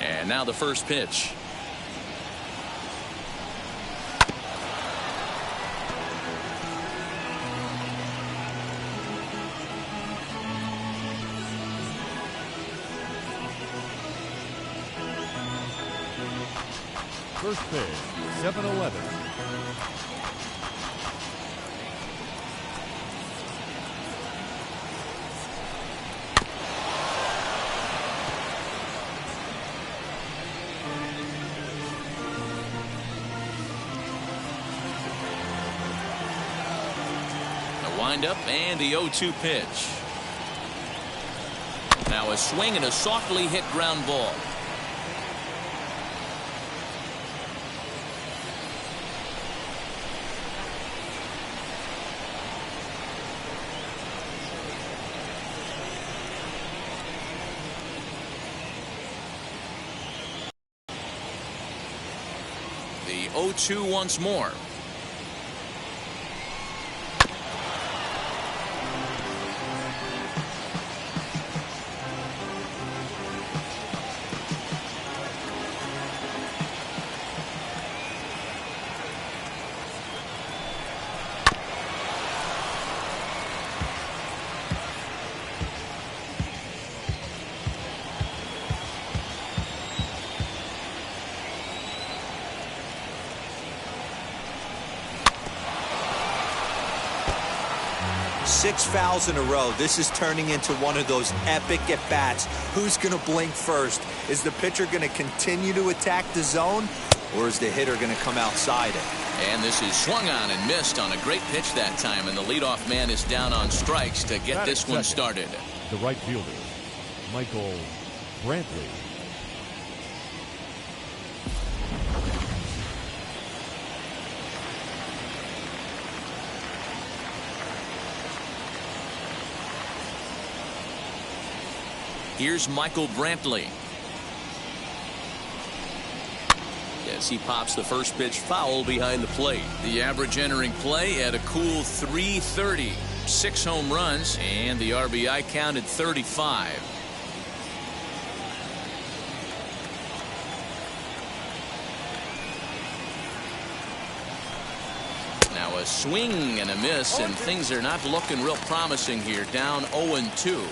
And now the first pitch. First pitch, 7-11. Windup and the 0-2 pitch. Now a swing and a softly hit ground ball. The 0-2 once more. Six fouls in a row. This is turning into one of those epic at-bats. Who's going to blink first? Is the pitcher going to continue to attack the zone, or is the hitter going to come outside it? And this is swung on and missed on a great pitch that time, and the leadoff man is down on strikes to get this one started. The right fielder, Michael Brantley. Here's Michael Brantley. As he pops the first pitch foul behind the plate. The average entering play at a cool 330. 6 home runs and the RBI count at 35. Now a swing and a miss, and things are not looking real promising here. Down 0-2.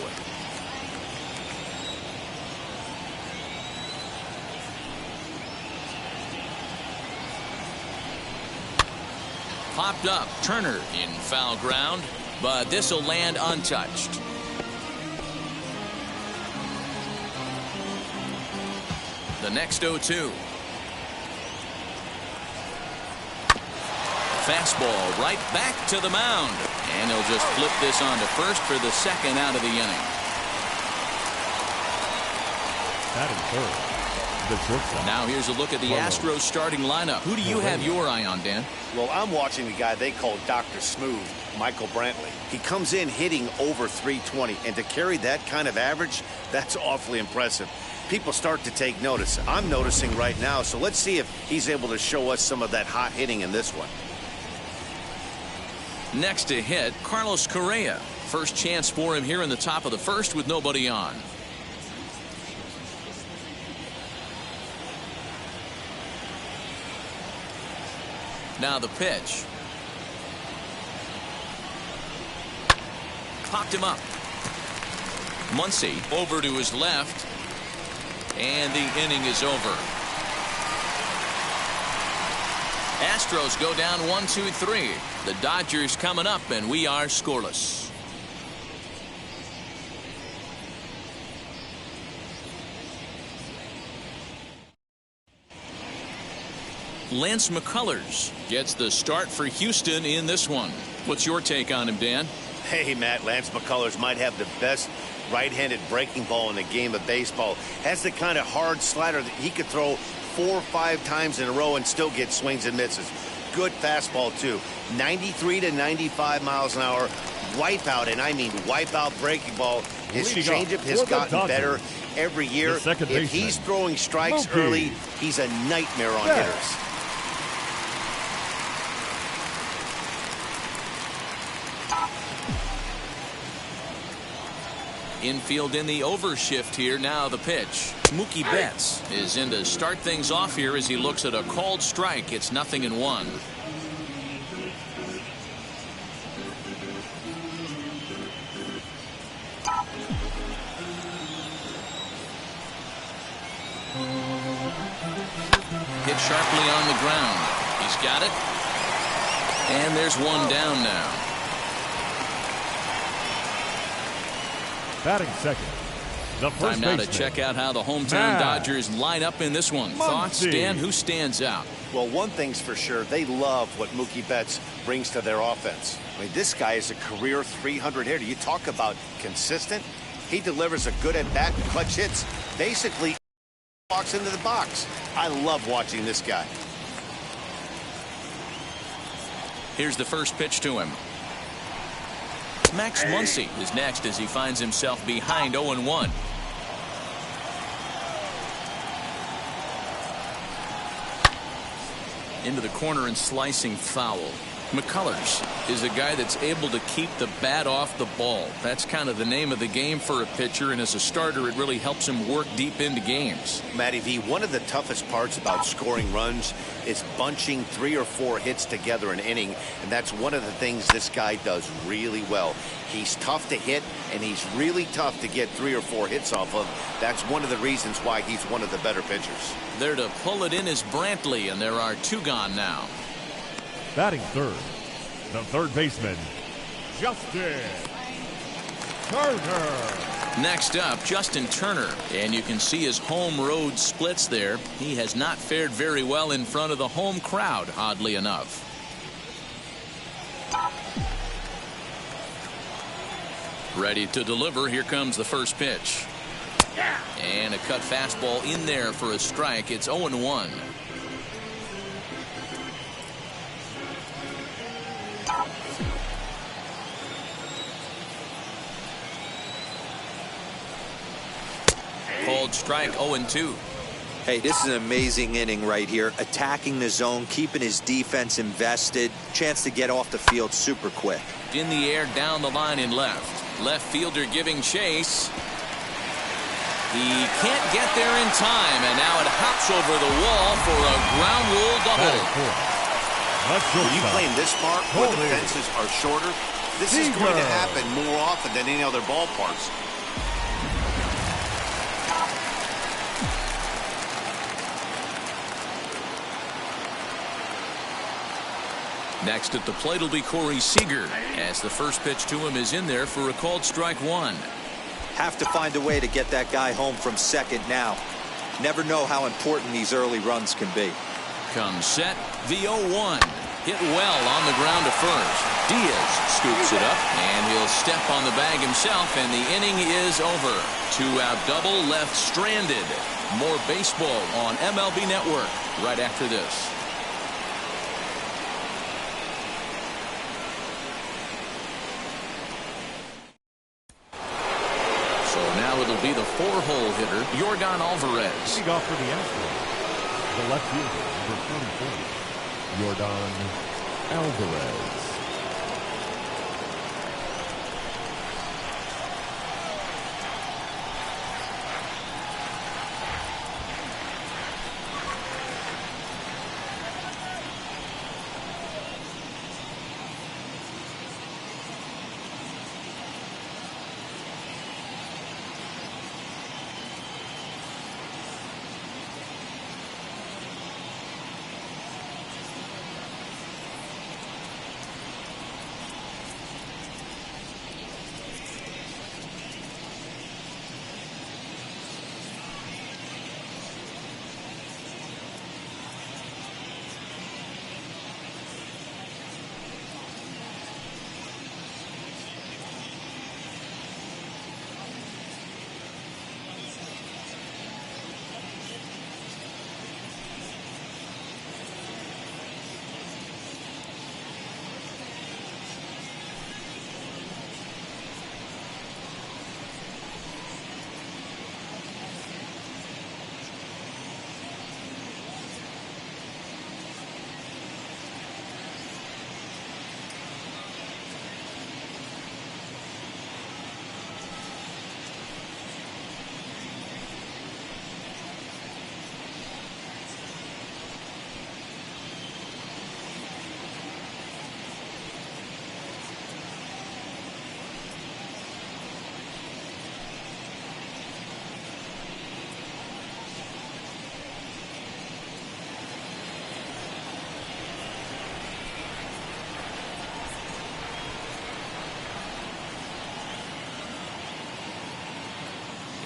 Popped up. Turner in foul ground, but this will land untouched. The next 0-2. Fastball right back to the mound, and he'll just flip this on to first for the second out of the inning. Batting third, the shortstop. Now here's a look at the Astros starting lineup. Who do you have your eye on, Dan? Well, I'm watching the guy they call Dr. Smooth, Michael Brantley. He comes in hitting over 320, and to carry that kind of average, that's awfully impressive. People start to take notice. I'm noticing right now, so let's see if he's able to show us some of that hot hitting in this one. Next to hit, Carlos Correa. First chance for him here in the top of the first with nobody on. Now the pitch. Clocked him up. Muncy over to his left. And the inning is over. Astros go down 1-2-3. The Dodgers coming up, and we are scoreless. Lance McCullers gets the start for Houston in this one. What's your take on him, Dan? Hey, Matt, Lance McCullers might have the best right-handed breaking ball in the game of baseball. Has the kind of hard slider that he could throw 4 or 5 times in a row and still get swings and misses. Good fastball, too. 93 to 95 miles an hour. Wipeout, and I mean wipeout breaking ball. His changeup has gotten better every year. If he's throwing strikes early, he's a nightmare on hitters. Infield in the overshift here. Now the pitch. Mookie Betts is in to start things off here as he looks at a called strike. It's 0-1. Hit sharply on the ground. He's got it. And there's one down now. Batting second, the first Time now baseman. to check out how the hometown Dodgers line up in this one. Thoughts, Dan? Who stands out? Well, one thing's for sure. They love what Mookie Betts brings to their offense. I mean, this guy is a career 300 hitter. You talk about consistent. He delivers a good at-bat and clutch hits. Basically, walks into the box. I love watching this guy. Here's the first pitch to him. Max Muncy is next as he finds himself behind 0-1. Into the corner and slicing foul. McCullers is a guy that's able to keep the bat off the ball. That's kind of the name of the game for a pitcher, and as a starter it really helps him work deep into games. Matty V, one of the toughest parts about scoring runs is bunching 3 or 4 hits together an inning, and that's one of the things this guy does really well. He's tough to hit, and he's really tough to get 3 or 4 hits off of. That's one of the reasons why he's one of the better pitchers. There to pull it in is Brantley, and there are 2 gone now. Batting third, the third baseman, Justin Turner. Next up, Justin Turner, and you can see his home road splits there. He has not fared very well in front of the home crowd, oddly enough. Ready to deliver. Here comes the first pitch. And a cut fastball in there for a strike. It's 0-1. Called strike, 0-2. Hey, this is an amazing inning right here. Attacking the zone, keeping his defense invested. Chance to get off the field super quick. In the air, down the line in left. Left fielder giving chase. He can't get there in time, and now it hops over the wall for a ground rule double. When you play in this park where the fences are shorter, this is going to happen more often than any other ballparks. Next at the plate will be Corey Seager, as the first pitch to him is in there for a called strike 1. Have to find a way to get that guy home from second now. Never know how important these early runs can be. Comes set, the 0-1. Hit well on the ground to first. Diaz scoops it up, and he'll step on the bag himself, and the inning is over. 2-out double left stranded. More baseball on MLB Network right after this. It'll be the 4-hole hitter, Yordan Alvarez. Leading off for the Astros, the left fielder, number 24, Yordan Alvarez.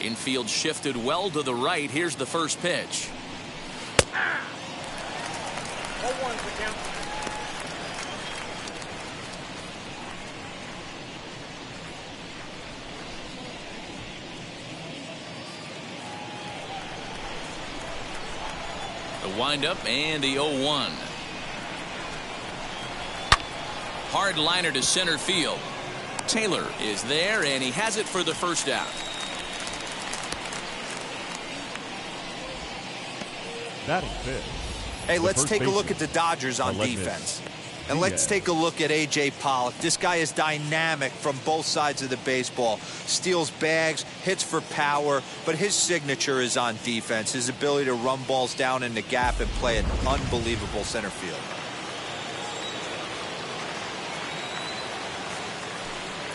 Infield shifted well to the right. Here's the first pitch. The windup and the 0-1. Hard liner to center field. Taylor is there, and he has it for the first out. Batting fifth. Hey, let's take a baseman. look at the Dodgers on defense. And let's take a look at A.J. Pollock. This guy is dynamic from both sides of the baseball. Steals bags, hits for power, but his signature is on defense. His ability to run balls down in the gap and play an unbelievable center field.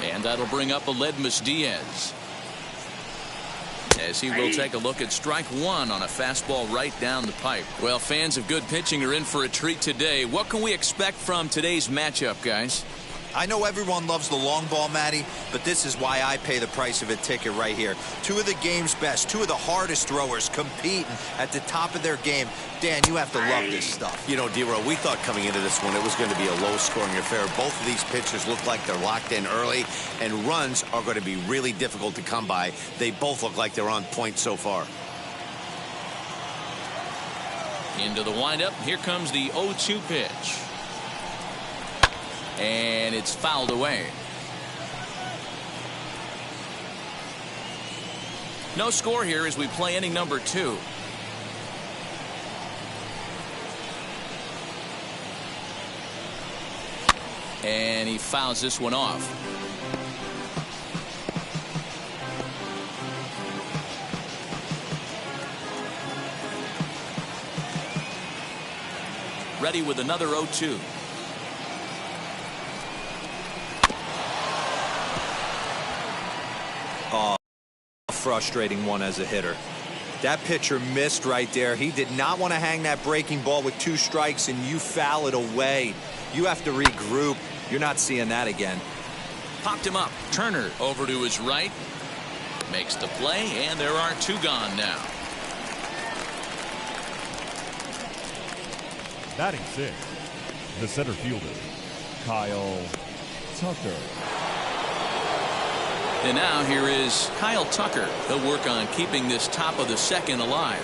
And that'll bring up Aledmus Diaz, as he will take a look at strike one on a fastball right down the pipe. Well, fans of good pitching are in for a treat today. What can we expect from today's matchup, guys? I know everyone loves the long ball, Matty, but this is why I pay the price of a ticket right here. Two of the game's best, two of the hardest throwers competing at the top of their game. Dan, you have to love this stuff. You know, D-Row, we thought coming into this one it was going to be a low-scoring affair. Both of these pitchers look like they're locked in early, and runs are going to be really difficult to come by. They both look like they're on point so far. Into the windup. Here comes the 0-2 pitch. And it's fouled away. No score here as we play inning number 2. And he fouls this one off. Ready with another 0-2. Oh, a frustrating one as a hitter. That pitcher missed right there. He did not want to hang that breaking ball with 2 strikes, and you foul it away. You have to regroup. You're not seeing that again. Popped him up. Turner over to his right. Makes the play, and there are 2 gone now. Batting sixth, the center fielder, Kyle Tucker. And now here is Kyle Tucker. He'll work on keeping this top of the second alive.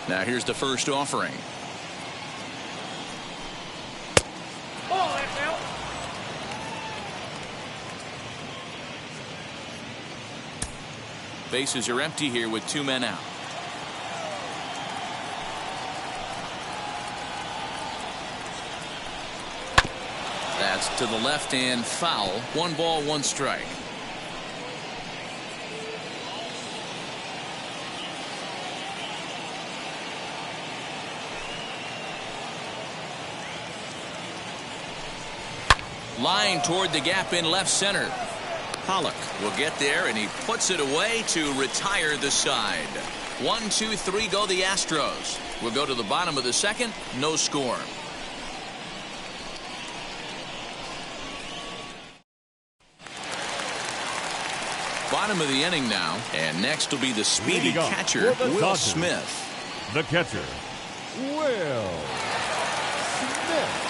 Now here's the first offering. Ball, that's out. Bases are empty here with 2 men out. That's to the left and foul. 1 ball, 1 strike. Line toward the gap in left center. Pollock will get there, and he puts it away to retire the side. 1, 2, 3 go the Astros. We'll go to the bottom of the second. No score. Bottom of the inning now, and next will be the speedy catcher, Will Smith. The catcher, Will Smith.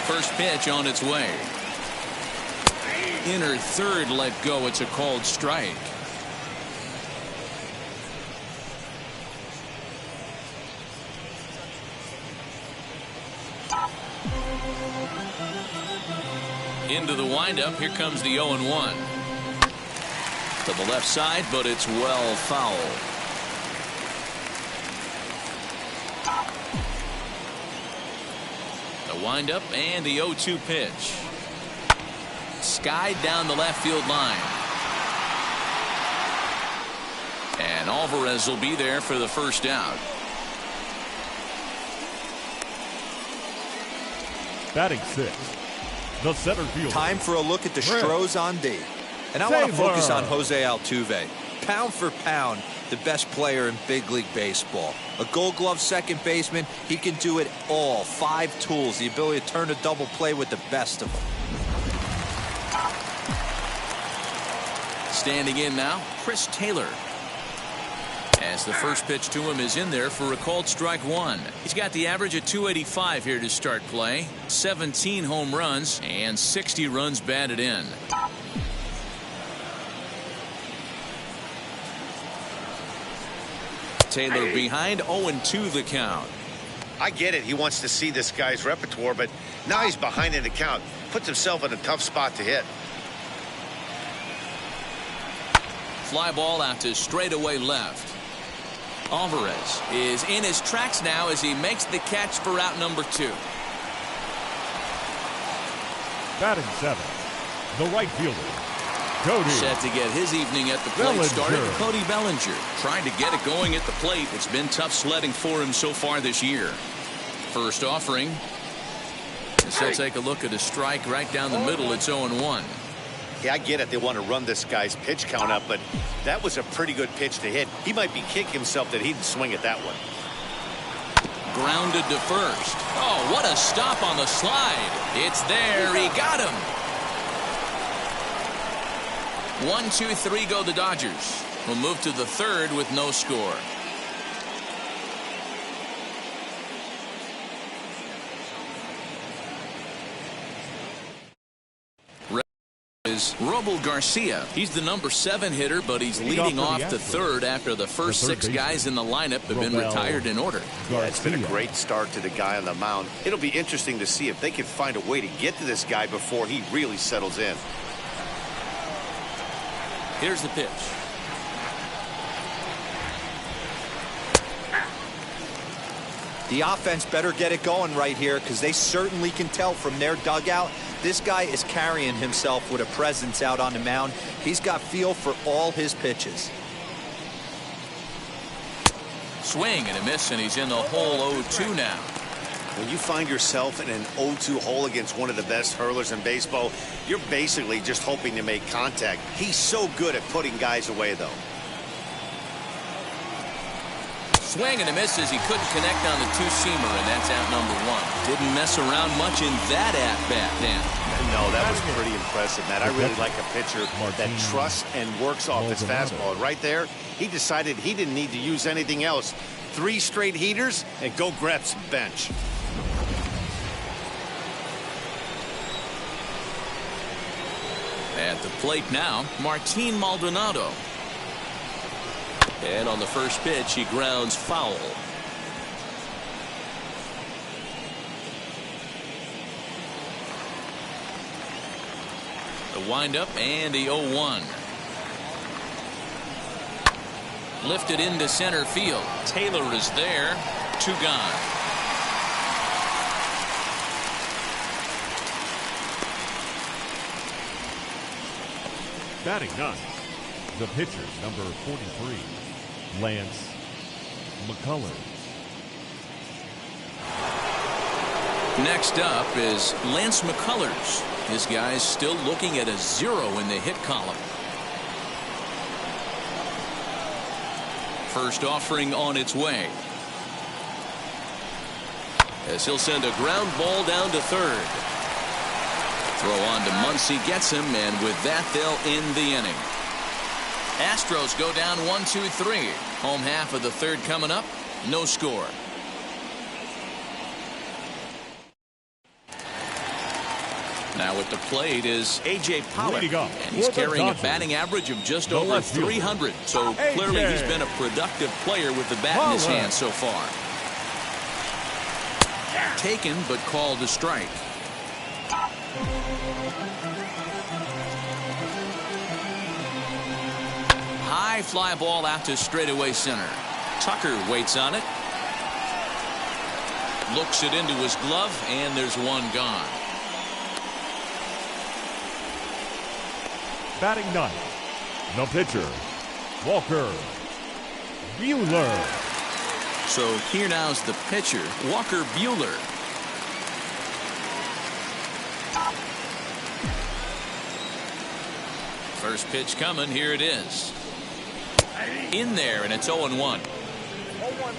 First pitch on its way. Inner third let go. It's a called strike. Into the windup. Here comes the 0-1. To the left side, but it's well foul. The windup and the 0-2 pitch. Skied down the left field line. And Alvarez will be there for the first out. Batting sixth, the center fielder. Time for a look at the Astros on D. And I want to focus on Jose Altuve. pound for pound, the best player in big league baseball. A Gold Glove second baseman, he can do it all. 5 tools, the ability to turn a double play with the best of them. Standing in now, Chris Taylor. As the first pitch to him is in there for a called strike 1. He's got the average at 285 here to start play. 17 home runs and 60 runs batted in. Taylor behind, 0-2 the count. I get it. He wants to see this guy's repertoire, but now he's behind in the count. Puts himself in a tough spot to hit. Fly ball out to straightaway left. Alvarez is in his tracks now as he makes the catch for out number 2. Batting 7, the right fielder, Cody. Set to get his evening at the plate started. Cody Bellinger trying to get it going at the plate. It's been tough sledding for him so far this year. First offering. As he'll take a look at a strike right down the middle. It's 0-1. Yeah, I get it. They want to run this guy's pitch count up, but that was a pretty good pitch to hit. He might be kicking himself that he didn't swing at that one. Grounded to first. Oh, what a stop on the slide. It's there. He got him. 1-2-3 go the Dodgers. We'll move to the third with no score. Is Robel Garcia. He's the number 7 hitter, but he's leading off the third after the first 6 guys in the lineup have been retired in order. Yeah, it's been a great start to the guy on the mound. It'll be interesting to see if they can find a way to get to this guy before he really settles in. Here's the pitch. The offense better get it going right here because they certainly can tell from their dugout this guy is carrying himself with a presence out on the mound. He's got feel for all his pitches. Swing and a miss, and he's in the hole 0-2 now. When you find yourself in an 0-2 hole against one of the best hurlers in baseball, you're basically just hoping to make contact. He's so good at putting guys away, though. Swing and a miss as he couldn't connect on the 2-seamer, and that's out number 1. Didn't mess around much in that at-bat, Dan. No, that was pretty impressive, Matt. I really like a pitcher that trusts and works off his fastball. Right there, he decided he didn't need to use anything else. 3 straight heaters and go grab some bench. At the plate now, Martin Maldonado. And on the first pitch, he grounds foul. The windup and the 0-1. Lifted into center field. Taylor is there. 2 gone. Batting 9, the pitcher, number 43, Lance McCullers. Next up is Lance McCullers. This guy's still looking at a 0 in the hit column. First offering on its way. As he'll send a ground ball down to third. Throw on to Muncy, gets him, and with that they'll end the inning. Astros go down 1-2-3. Home half of the third coming up. No score. Now at the plate is A.J. Pollock, and he's carrying a batting average of just over 300. So clearly he's been a productive player with the bat in his hand so far. Taken but called a strike. High fly ball out to straightaway center. Tucker waits on it. Looks it into his glove, and there's one gone. Batting 9, the pitcher, Walker Buehler. So here now's the pitcher, Walker Buehler. First pitch coming. Here it is. In there, and it's 0-1. 0-1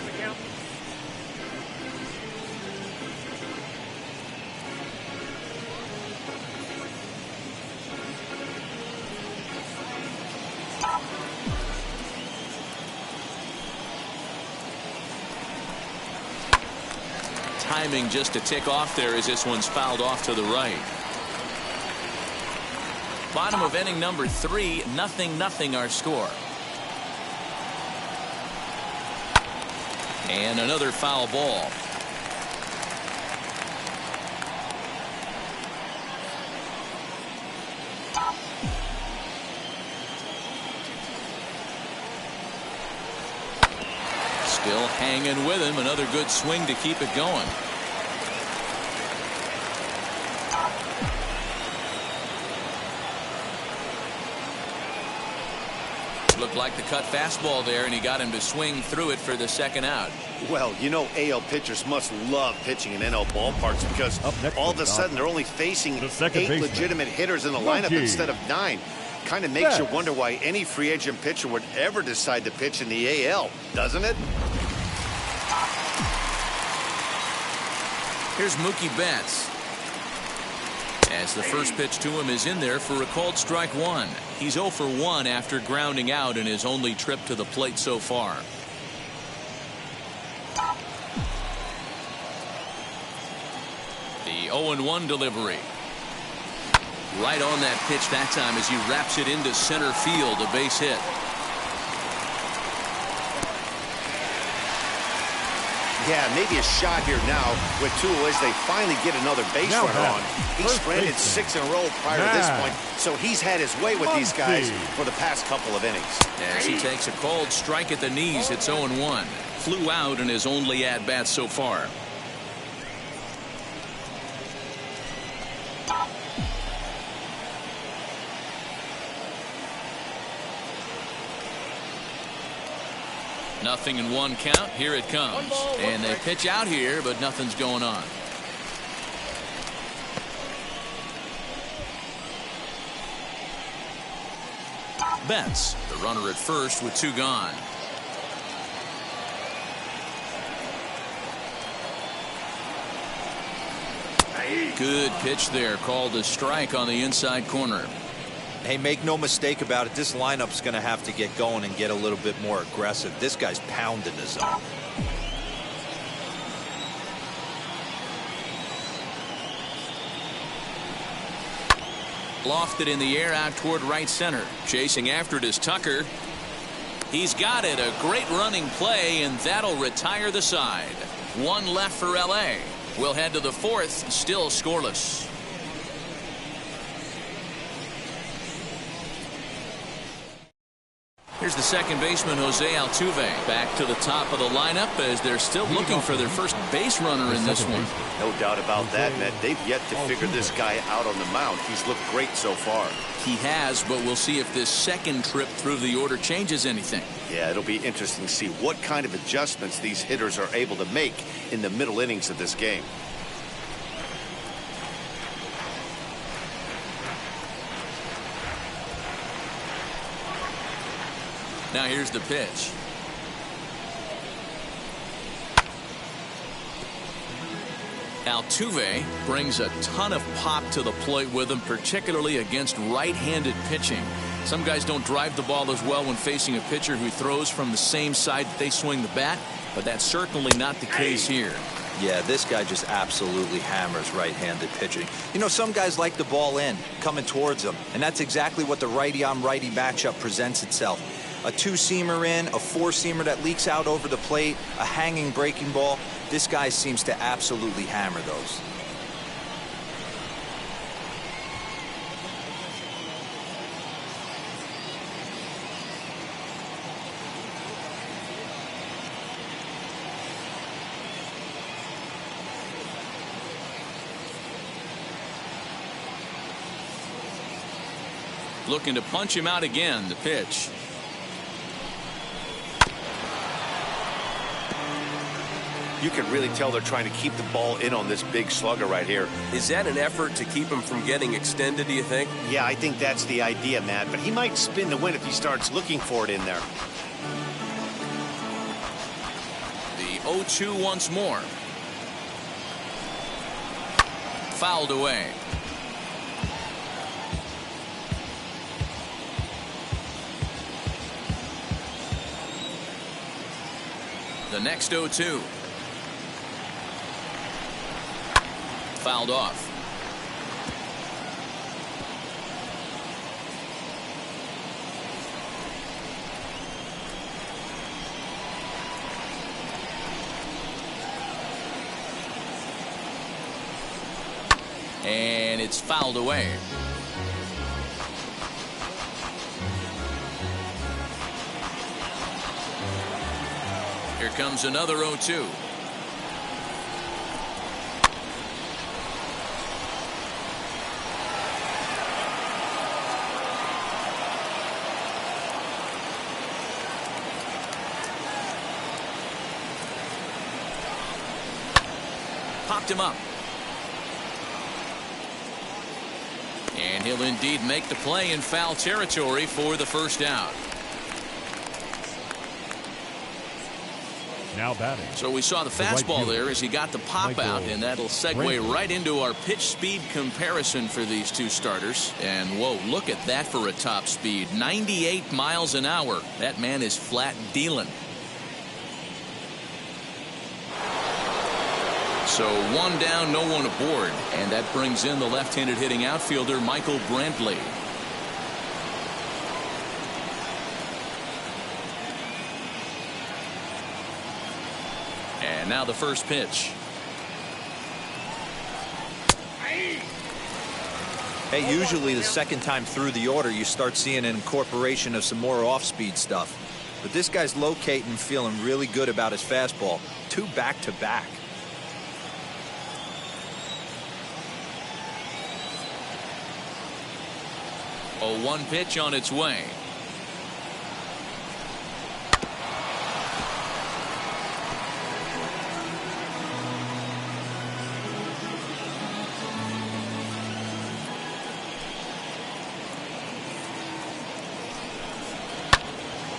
the count. Timing just to tick off there as this one's fouled off to the right. Bottom of inning number 3, 0-0 our score. And another foul ball. Still hanging with him. Another good swing to keep it going. Looked like the cut fastball there, and he got him to swing through it for the second out. Well, you know, AL pitchers must love pitching in NL ballparks because all of a sudden they're only facing 8 legitimate hitters in the lineup instead of 9. Kind of makes you wonder why any free agent pitcher would ever decide to pitch in the AL, doesn't it? Here's Mookie Betts. As the first pitch to him is in there for a called strike 1. He's 0 for 1 after grounding out in his only trip to the plate so far. The 0-1 delivery. Right on that pitch that time as he wraps it into center field, a base hit. Yeah, maybe a shot here now with 2 as they finally get another base runner on. He's stranded 6 in a row prior to this point, so he's had his way with these guys for the past couple of innings. As he takes a called strike at the knees, it's 0-1. Flew out in his only at-bat so far. Nothing in 1 count. Here it comes. And they pitch out here, but nothing's going on. Betts, the runner at first with 2 gone. Good pitch there, called a strike on the inside corner. Hey, make no mistake about it, this lineup's going to have to get going and get a little bit more aggressive. This guy's pounding the zone. Lofted in the air out toward right center. Chasing after it is Tucker. He's got it. A great running play, and that'll retire the side. 1 left for LA. We'll head to the 4th, still scoreless. Here's the second baseman, Jose Altuve, back to the top of the lineup as they're still looking for their first base runner in this one. No doubt about that, Matt. They've yet to figure this guy out on the mound. He's looked great so far. He has, but we'll see if this second trip through the order changes anything. Yeah, it'll be interesting to see what kind of adjustments these hitters are able to make in the middle innings of this game. Now here's the pitch. Altuve brings a ton of pop to the plate with him, particularly against right-handed pitching. Some guys don't drive the ball as well when facing a pitcher who throws from the same side that they swing the bat, but that's certainly not the case here. Yeah, this guy just absolutely hammers right-handed pitching. You know, some guys like the ball in, coming towards them, and that's exactly what the righty-on-righty matchup presents itself. A 2-seamer in, a 4-seamer that leaks out over the plate, a hanging breaking ball. This guy seems to absolutely hammer those. Looking to punch him out again, the pitch. You can really tell they're trying to keep the ball in on this big slugger right here. Is that an effort to keep him from getting extended, do you think? Yeah, I think that's the idea, Matt. But he might spin the win if he starts looking for it in there. 0-2 once more. Fouled away. The next 0-2. Fouled off. And it's fouled away. Here comes another 0-2. Popped him up. And he'll indeed make the play in foul territory for the first out. Now batting. So we saw the fastball there as he got the pop out, and that'll segue right into our pitch speed comparison for these two starters. And whoa, look at that for a top speed. 98 miles an hour. That man is flat dealing. So one down, no one aboard, and that brings in the left-handed hitting outfielder Michael Brantley. And now the first pitch. Hey, usually the second time through the order you start seeing an incorporation of some more off-speed stuff. But this guy's locating, feeling really good about his fastball. 2 back-to-back. A 1 pitch on its way.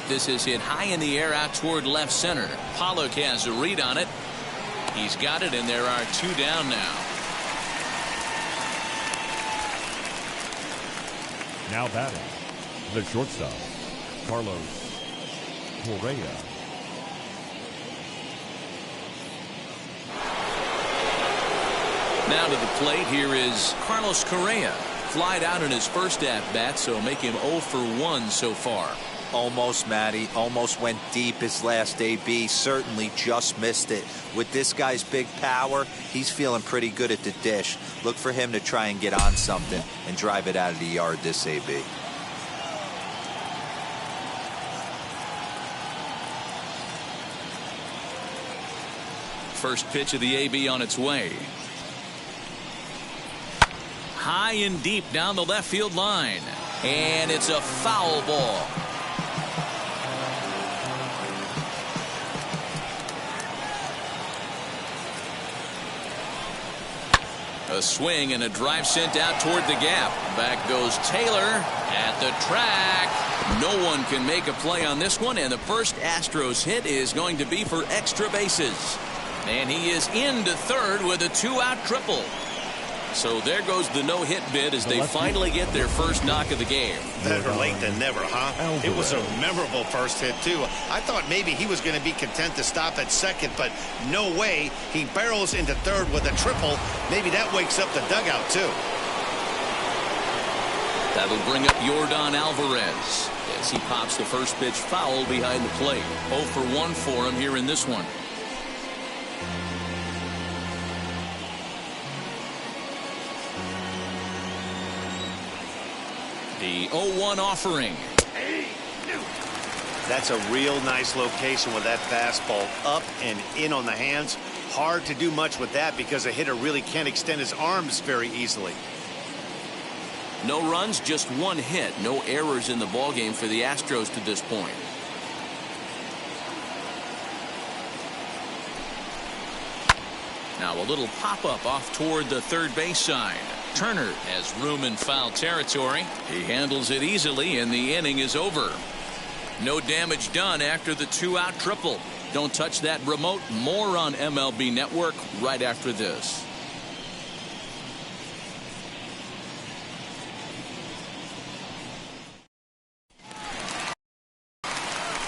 This is hit high in the air out toward left center. Pollock has a read on it. He's got it, and there are 2 down now. Now batting, the shortstop, Carlos Correa. Now to the plate, here is Carlos Correa. Flied out in his first at-bat, so make him 0 for 1 so far. Almost, Matty. Almost went deep his last AB. Certainly just missed it. With this guy's big power, he's feeling pretty good at the dish. Look for him to try and get on something and drive it out of the yard this AB. First pitch of the AB on its way. High and deep down the left field line. And it's a foul ball. A swing and a drive sent out toward the gap. Back goes Taylor at the track. No one can make a play on this one, and the first Astros hit is going to be for extra bases. And he is into third with a 2-out triple. So there goes the no-hit bid as they finally get their first knock of the game. Better late than never, huh? It was a memorable first hit, too. I thought maybe he was going to be content to stop at second, but no way. He barrels into third with a triple. Maybe that wakes up the dugout, too. That'll bring up Yordan Alvarez as he pops the first pitch foul behind the plate. 0 for 1 for him here in this one. The 0-1 offering. That's a real nice location with that fastball up and in on the hands. Hard to do much with that because a hitter really can't extend his arms very easily. No runs, just 1 hit. No errors in the ballgame for the Astros to this point. Now a little pop-up off toward the third base side. Turner has room in foul territory. He handles it easily, and the inning is over. No damage done after the 2-out triple. Don't touch that remote. More on MLB Network right after this.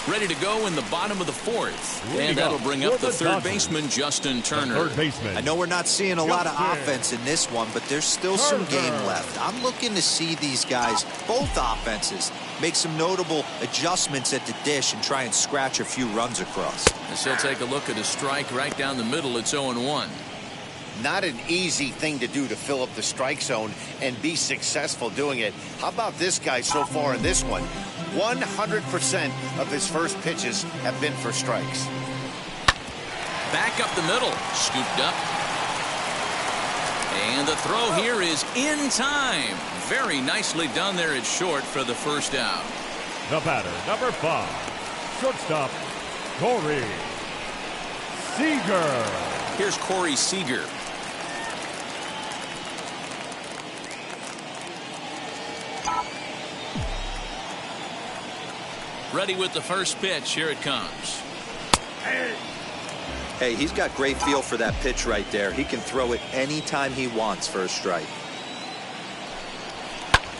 Ready to go in the bottom of the fourth. And that'll bring up the third baseman, Justin Turner. I know we're not seeing a lot of offense in this one, but there's still some game left. I'm looking to see these guys, both offenses, make some notable adjustments at the dish and try and scratch a few runs across. As he'll take a look at a strike right down the middle. It's 0-1. Not an easy thing to do, to fill up the strike zone and be successful doing it. How about this guy so far in this one? 100% of his first pitches have been for strikes. Back up the middle. Scooped up. And the throw here is in time. Very nicely done there at short for the first out. The batter, number 5, shortstop, Corey Seager. Here's Corey Seager. Ready with the first pitch. Here it comes. Hey, he's got great feel for that pitch right there. He can throw it anytime he wants for a strike.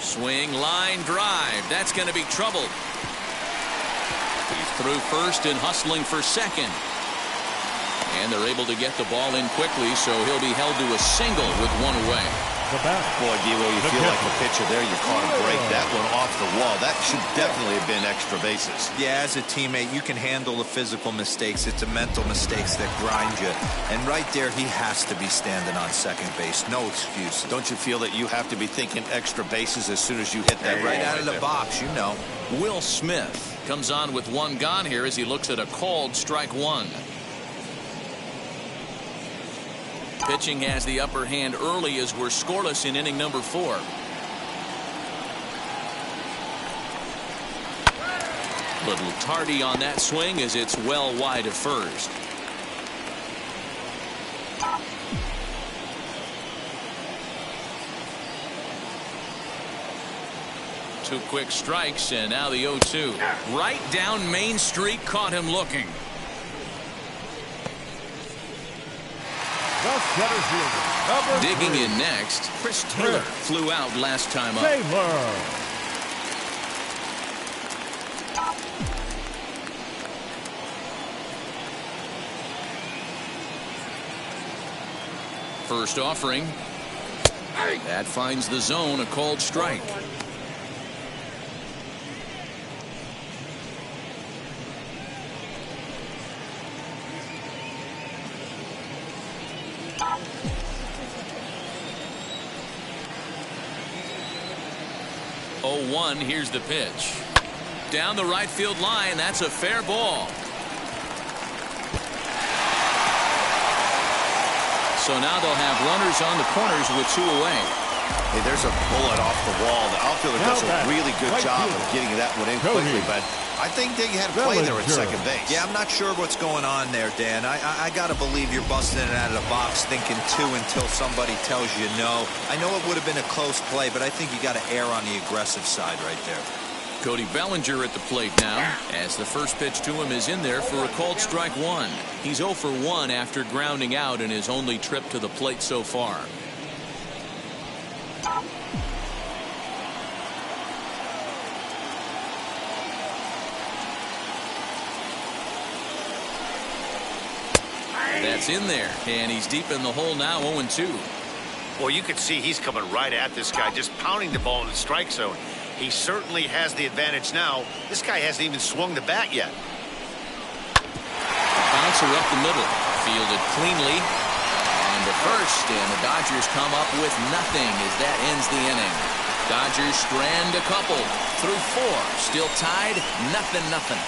Swing, line, drive. That's going to be trouble. He's through first and hustling for second. And they're able to get the ball in quickly, so he'll be held to a single with one away. Boy, D'Lo, you feel like the pitcher there. You caught a break. That one off the wall. That should definitely have been extra bases. Yeah, as a teammate, you can handle the physical mistakes. It's the mental mistakes that grind you. And right there, he has to be standing on second base. No excuses. Don't you feel that you have to be thinking extra bases as soon as you hit that right out of the box, you know. Will Smith comes on with one gone here as he looks at a called strike one. Pitching has the upper hand early as we're scoreless in inning number 4. Little tardy on that swing as it's well wide of first. Two quick strikes and now the 0-2. Right down Main Street, caught him looking. Digging in next, Chris Taylor flew out last time up. First offering. That finds the zone, a called strike. One. Here's the pitch. Down the right field line. That's a fair ball. So now they'll have runners on the corners with 2 away. Hey, there's a bullet off the wall. The outfielder does a really good job of getting that one in quickly, but I think they had a play there at second base. Yeah, I'm not sure what's going on there, Dan. I got to believe you're busting it out of the box thinking 2 until somebody tells you no. I know it would have been a close play, but I think you got to err on the aggressive side right there. Cody Bellinger at the plate now as the first pitch to him is in there for a called strike one. He's 0 for 1 after grounding out in his only trip to the plate so far. That's in there, and he's deep in the hole now, 0-2. Well, you can see he's coming right at this guy, just pounding the ball in the strike zone. He certainly has the advantage now. This guy hasn't even swung the bat yet. Bouncer up the middle, fielded cleanly. On to first, and the Dodgers come up with nothing as that ends the inning. Dodgers strand a couple through 4, still tied, 0-0.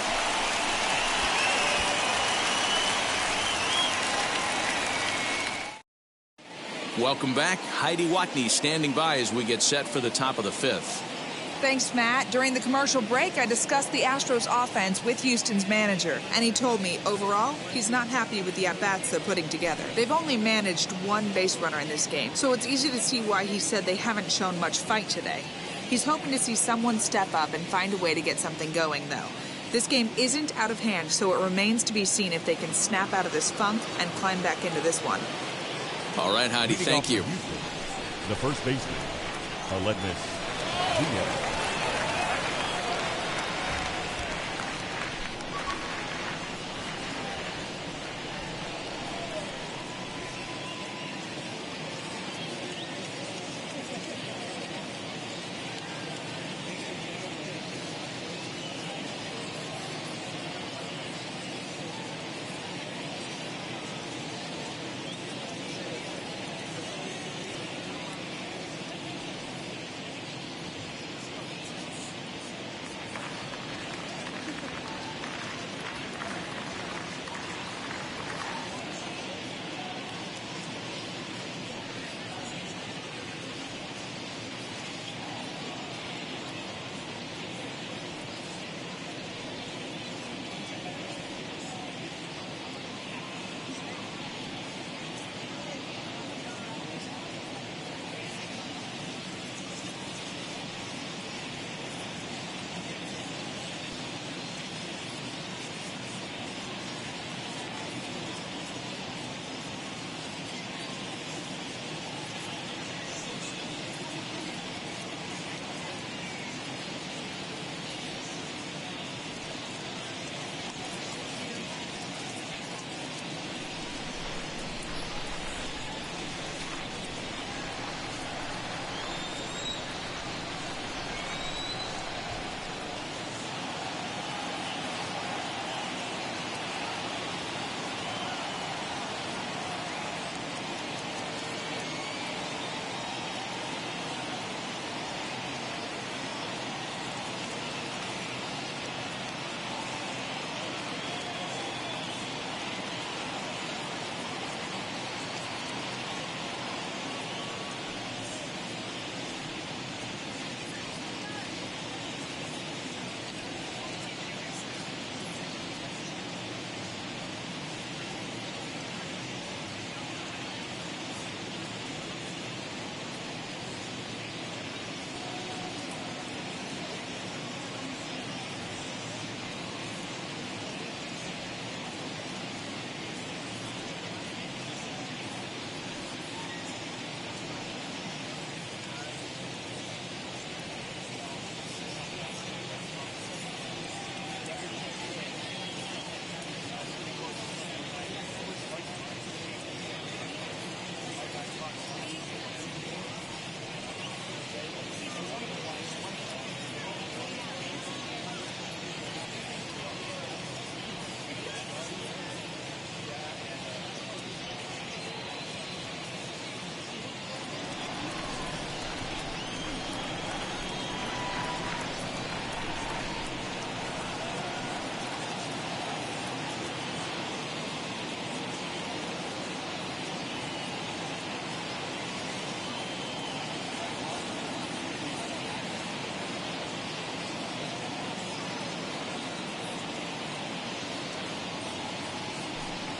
Welcome back. Heidi Watney standing by as we get set for the top of the 5th. Thanks, Matt. During the commercial break, I discussed the Astros offense with Houston's manager, and he told me, overall, he's not happy with the at-bats they're putting together. They've only managed 1 base runner in this game, so it's easy to see why he said they haven't shown much fight today. He's hoping to see someone step up and find a way to get something going, though. This game isn't out of hand, so it remains to be seen if they can snap out of this funk and climb back into this one. All right, Heidi, thank you. The first baseman, Aledmus Diaz.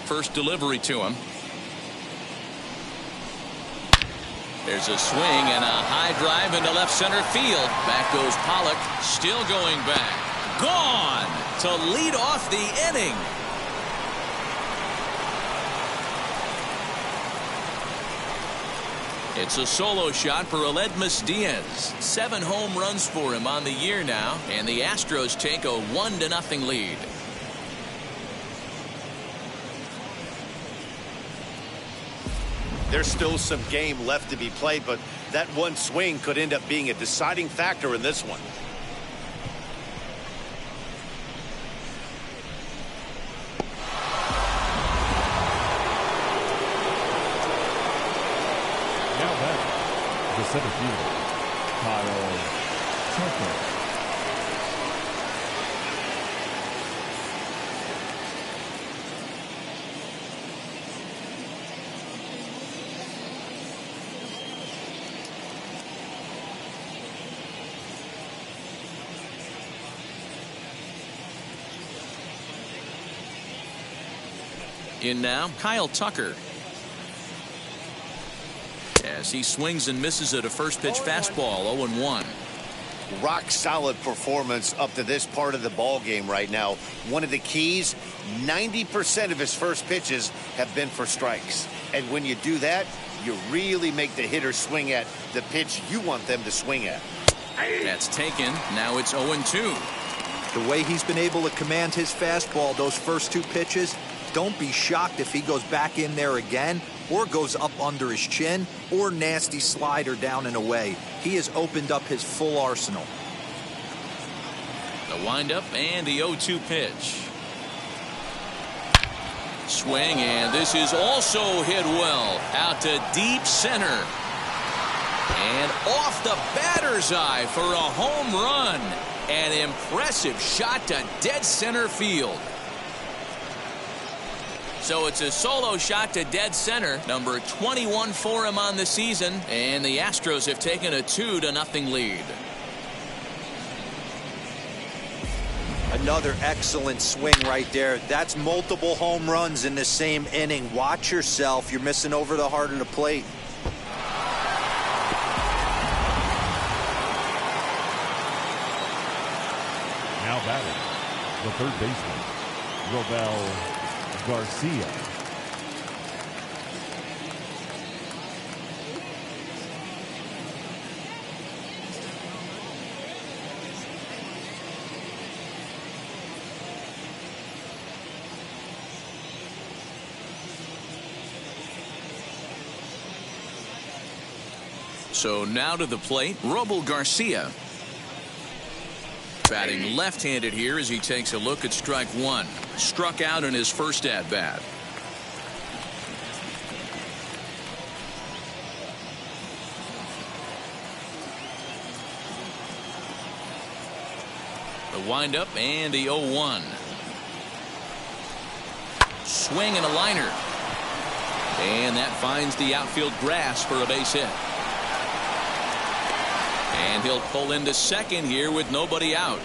First delivery to him. There's a swing and a high drive into left center field. Back goes Pollock, still going back. Gone to lead off the inning. It's a solo shot for Aledmus Diaz. 7 home runs for him on the year now, and the Astros take a 1-0 lead. There's still some game left to be played, but that one swing could end up being a deciding factor in this one. Now back, the center fielder, Kyle Tucker. In now, Kyle Tucker. As he swings and misses at a first pitch fastball, 0-1. rock solid performance up to this part of the ball game right now. One of the keys, 90% of his first pitches have been for strikes. And when you do that, you really make the hitter swing at the pitch you want them to swing at. That's taken. Now it's 0-2. The way he's been able to command his fastball those first 2 pitches, don't be shocked if he goes back in there again or goes up under his chin or nasty slider down and away. He has opened up his full arsenal. The windup and the 0-2 pitch. Swing, and this is also hit well out to deep center. And off the batter's eye for a home run. An impressive shot to dead center field. So it's a solo shot to dead center, number 21 for him on the season, and the Astros have taken a 2-0 lead. Another excellent swing right there. That's multiple home runs in the same inning. Watch yourself. You're missing over the heart of the plate. Now batting, the third baseman, Robel Garcia. So now to the plate, Robel Garcia. Batting left-handed here as he takes a look at strike 1. Struck out in his first at-bat. The windup and the 0-1. Swing and a liner. And that finds the outfield grass for a base hit. And he'll pull into second here with nobody out.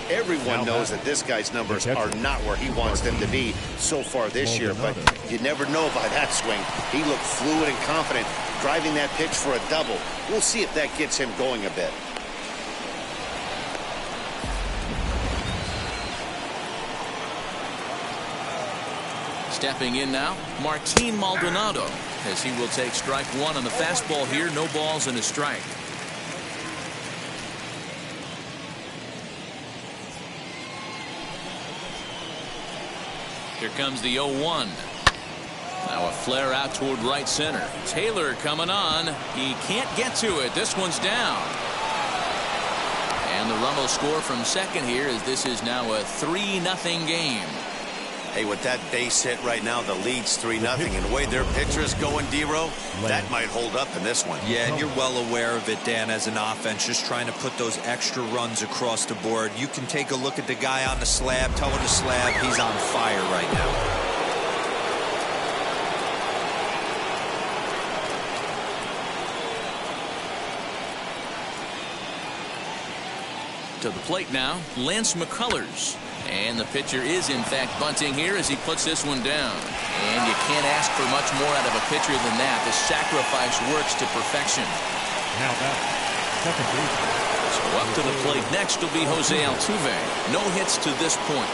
Everyone knows that this guy's numbers are not where he wants them to be so far this year, but you never know by that swing. He looked fluid and confident, driving that pitch for a double. We'll see if that gets him going a bit. Stepping in now, Martin Maldonado, as he will take strike 1 on the fastball here. No balls and a strike. Here comes the 0-1. Now a flare out toward right center. Taylor coming on. He can't get to it. This one's down. And the run will score from second here, as this is now a 3-0 game. Hey, with that base hit right now, the lead's 3-0. And the way their pitcher is going, D-Row, that might hold up in this one. Yeah, and you're well aware of it, Dan, as an offense, just trying to put those extra runs across the board. You can take a look at the guy on the slab, towing the slab. He's on fire right now. To the plate now, Lance McCullers. And the pitcher is, in fact, bunting here as he puts this one down. And you can't ask for much more out of a pitcher than that. The sacrifice works to perfection. Now back, second baseman. So up to the plate next will be Jose Altuve. No hits to this point.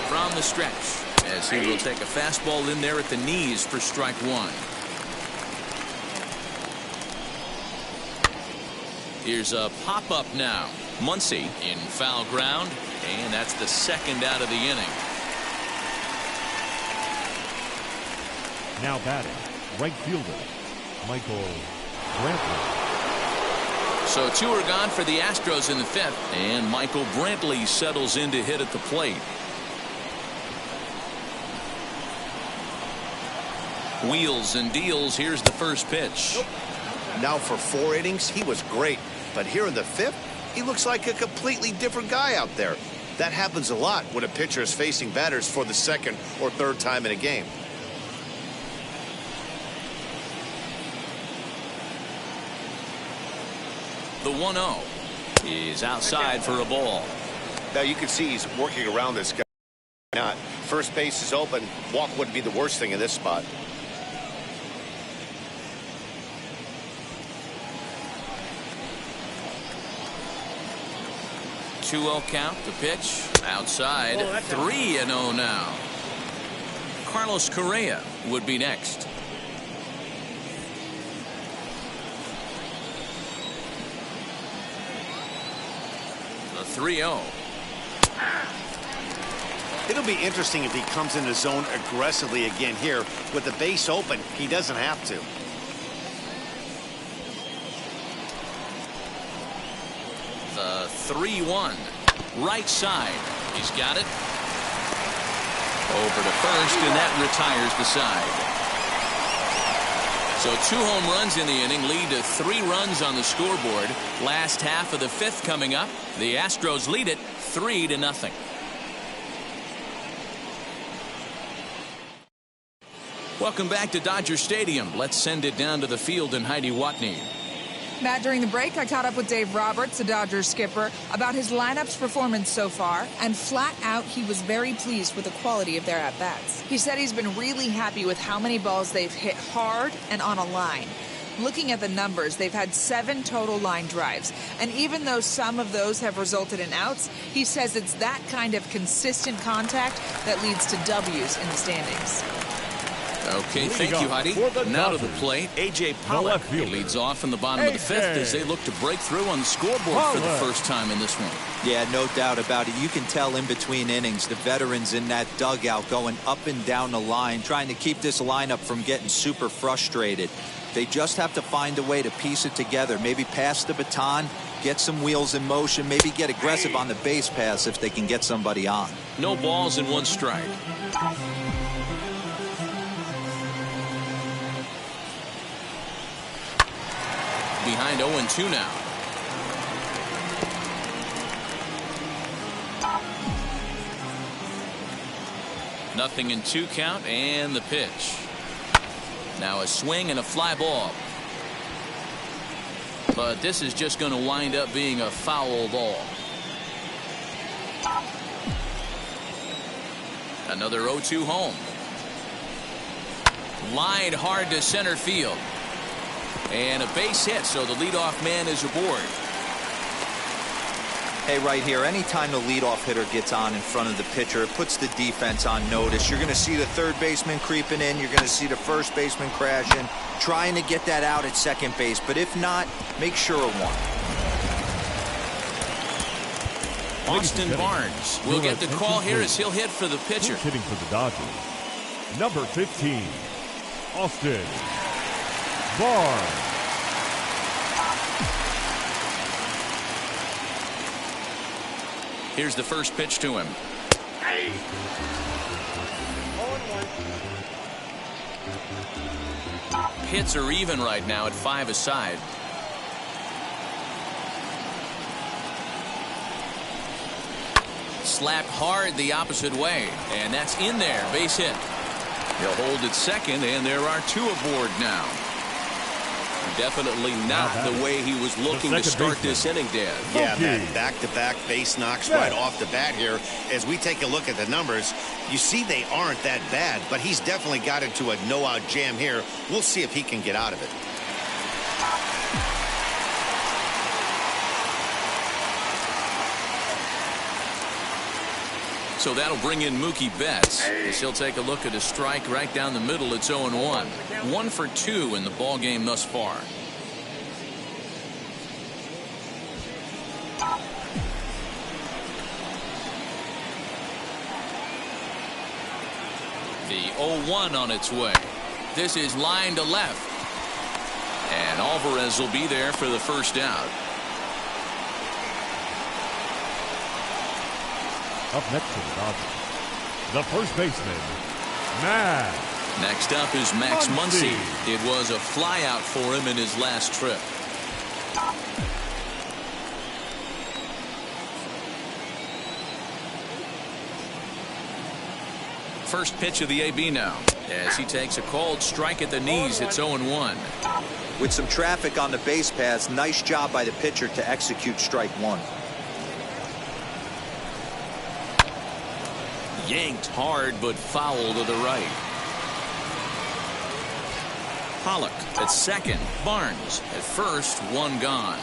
From the stretch, as he will take a fastball in there at the knees for strike 1. Here's a pop-up now. Muncy in foul ground, and that's the second out of the inning. Now batting, right fielder, Michael Brantley. So 2 are gone for the Astros in the 5th, and Michael Brantley settles in to hit at the plate. Wheels and deals. Here's the first pitch. Now for 4 innings, he was great. But here in the 5th, he looks like a completely different guy out there. That happens a lot when a pitcher is facing batters for the 2nd or 3rd time in a game. The 1-0 is outside for a ball. Now you can see he's working around this guy. Not. First base is open. Walk wouldn't be the worst thing in this spot. 2-0 count. The pitch outside. 3-0 now. Carlos Correa would be next. The 3-0. It'll be interesting if he comes in the zone aggressively again here. With the base open, he doesn't have to. The 3-1. Right side. He's got it. Over to first, and that retires the side. So 2 home runs in the inning lead to 3 runs on the scoreboard. Last half of the 5th coming up. The Astros lead it 3-0. Welcome back to Dodger Stadium. Let's send it down to the field and Heidi Watney. Matt, during the break, I caught up with Dave Roberts, the Dodgers skipper, about his lineup's performance so far, and flat out, he was very pleased with the quality of their at-bats. He said he's been really happy with how many balls they've hit hard and on a line. Looking at the numbers, they've had 7 total line drives, and even though some of those have resulted in outs, he says it's that kind of consistent contact that leads to W's in the standings. Okay, thank you, Heidi. Now to the plate, A.J. Pollock. He leads off in the bottom of the 5th as they look to break through on the scoreboard for the first time in this one. Yeah, no doubt about it. You can tell in between innings, the veterans in that dugout going up and down the line, trying to keep this lineup from getting super frustrated. They just have to find a way to piece it together. Maybe pass the baton, get some wheels in motion, maybe get aggressive on the base pass if they can get somebody on. No balls and 1 strike. Behind 0-2 now. Nothing in 2 count, and the pitch. Now a swing and a fly ball. But this is just going to wind up being a foul ball. Another 0-2 home. Lined hard to center field. And a base hit, so the leadoff man is aboard. Hey, right here, anytime the leadoff hitter gets on in front of the pitcher, it puts the defense on notice. You're going to see the third baseman creeping in. You're going to see the first baseman crashing, trying to get that out at second base. But if not, make sure of one. Austin Barnes will get the call here as he'll hit for the pitcher. Hitting for the Dodgers, number 15, Austin Barnes. Here's the first pitch to him. Hits are even right now at 5 aside. Slapped hard the opposite way, and that's in there. Base hit. He'll hold at second, and there are 2 aboard now. Definitely not the way he was looking to start this inning, Dan. Yeah, that back-to-back base knocks right off the bat here. As we take a look at the numbers, you see they aren't that bad, but he's definitely got into a no-out jam here. We'll see if he can get out of it. So that'll bring in Mookie Betts. He'll take a look at a strike right down the middle. It's 0-1. 1 for 2 in the ball game thus far. The 0-1 on its way. This is line to left. And Alvarez will be there for the first out. Up next to the Dodgers, the first baseman, Max. Next up is Max Muncy. It was a flyout for him in his last trip. First pitch of the AB now, as he takes a called strike at the knees. It's 0-1. With some traffic on the base paths, nice job by the pitcher to execute strike 1. Yanked hard, but foul to the right. Pollock at second. Barnes at first. 1 gone.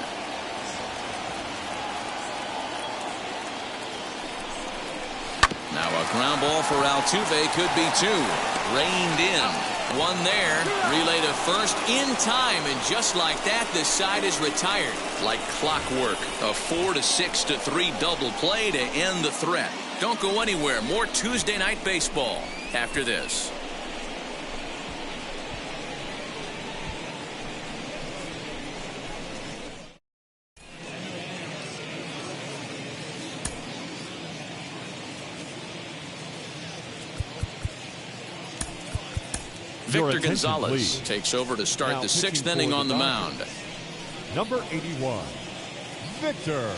Ground ball for Altuve could be 2. Reined in. 1 there. Relay to first in time, and just like that, this side is retired. Like clockwork. A 4-6-3 double play to end the threat. Don't go anywhere. More Tuesday Night Baseball after this. Victor Gonzalez takes over to start the 6th inning on the mound. Number 81, Victor.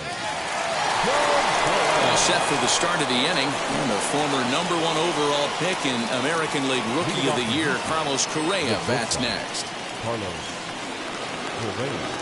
All set for the start of the inning. And the former number 1 overall pick in American League Rookie of the Year, Carlos Correa, bats next. Carlos Correa.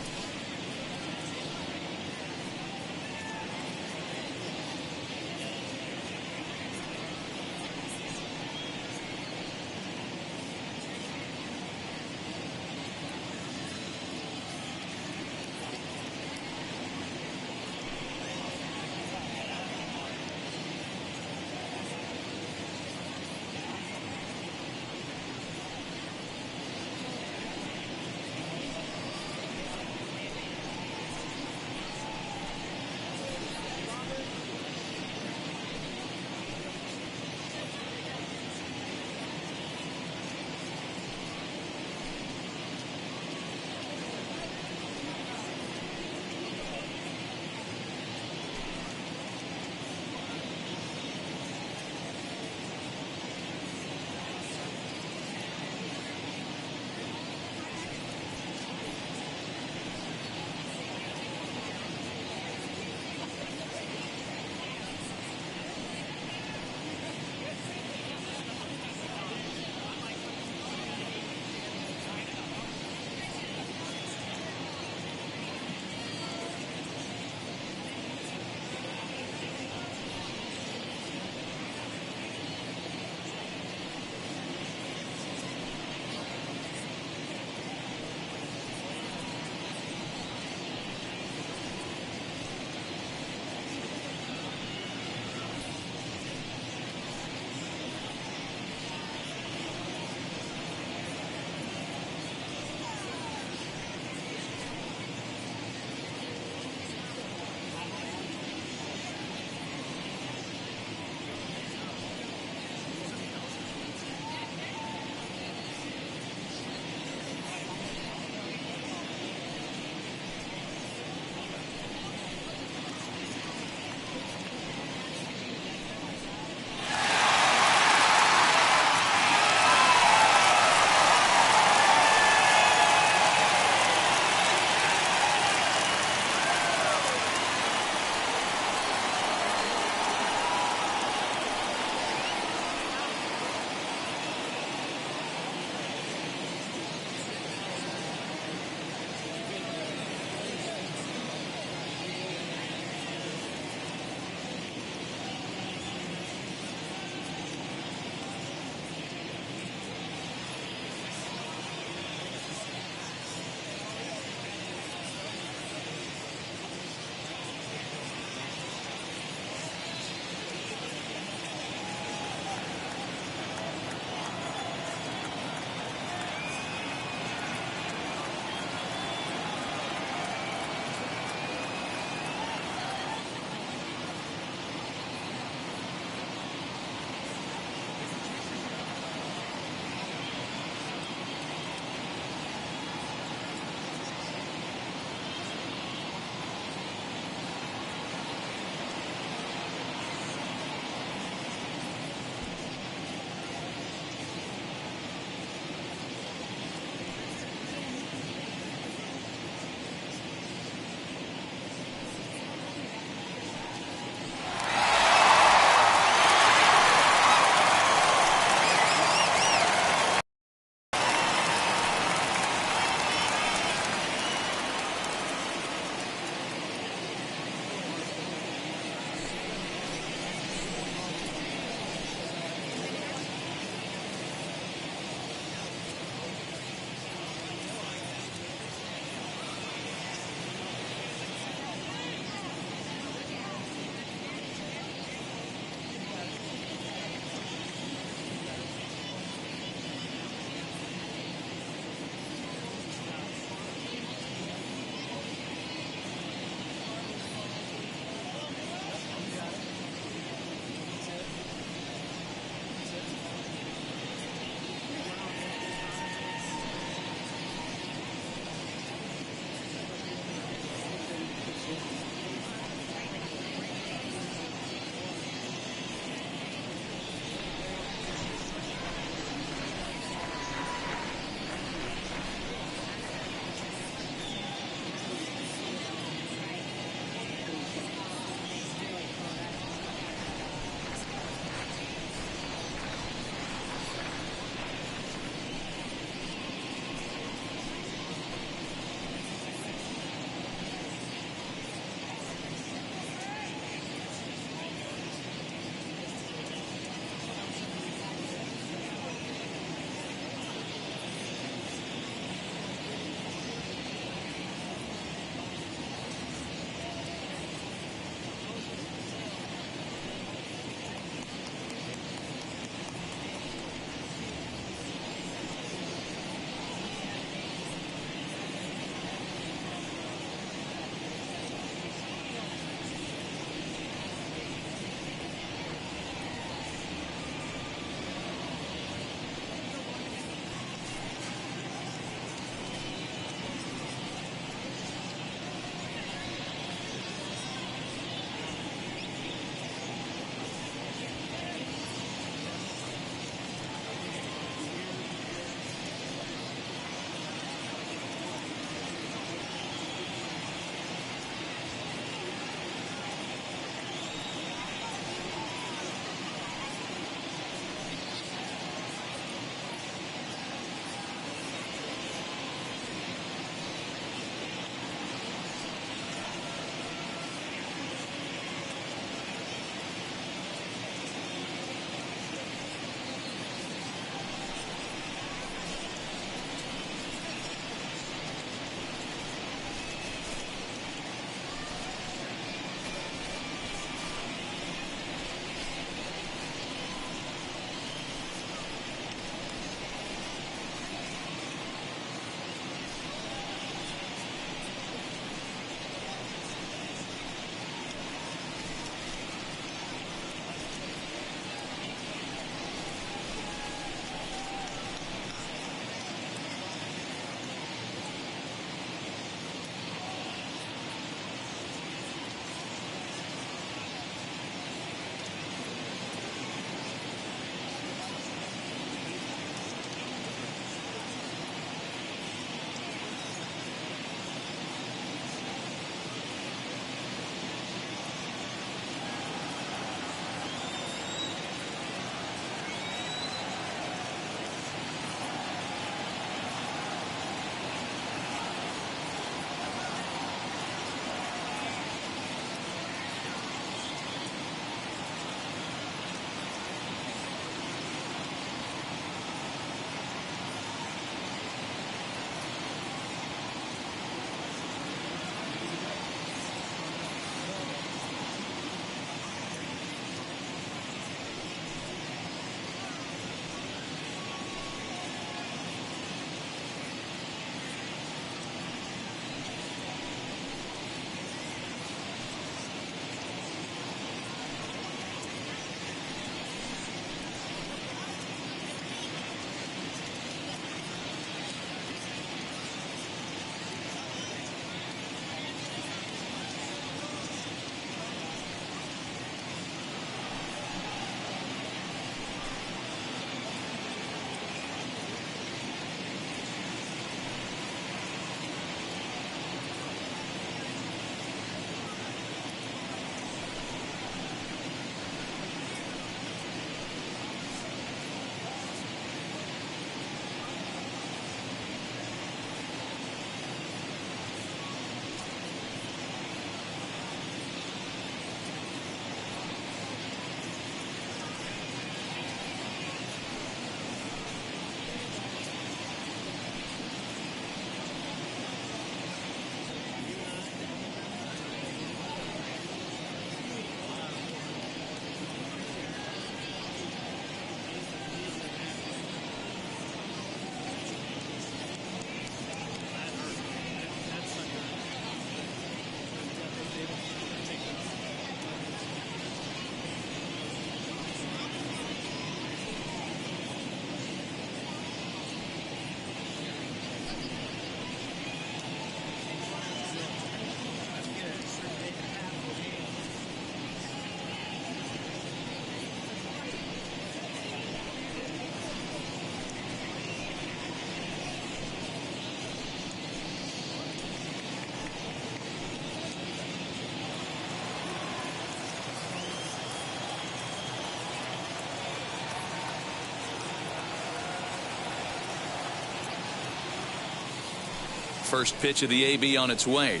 first pitch of the AB on its way.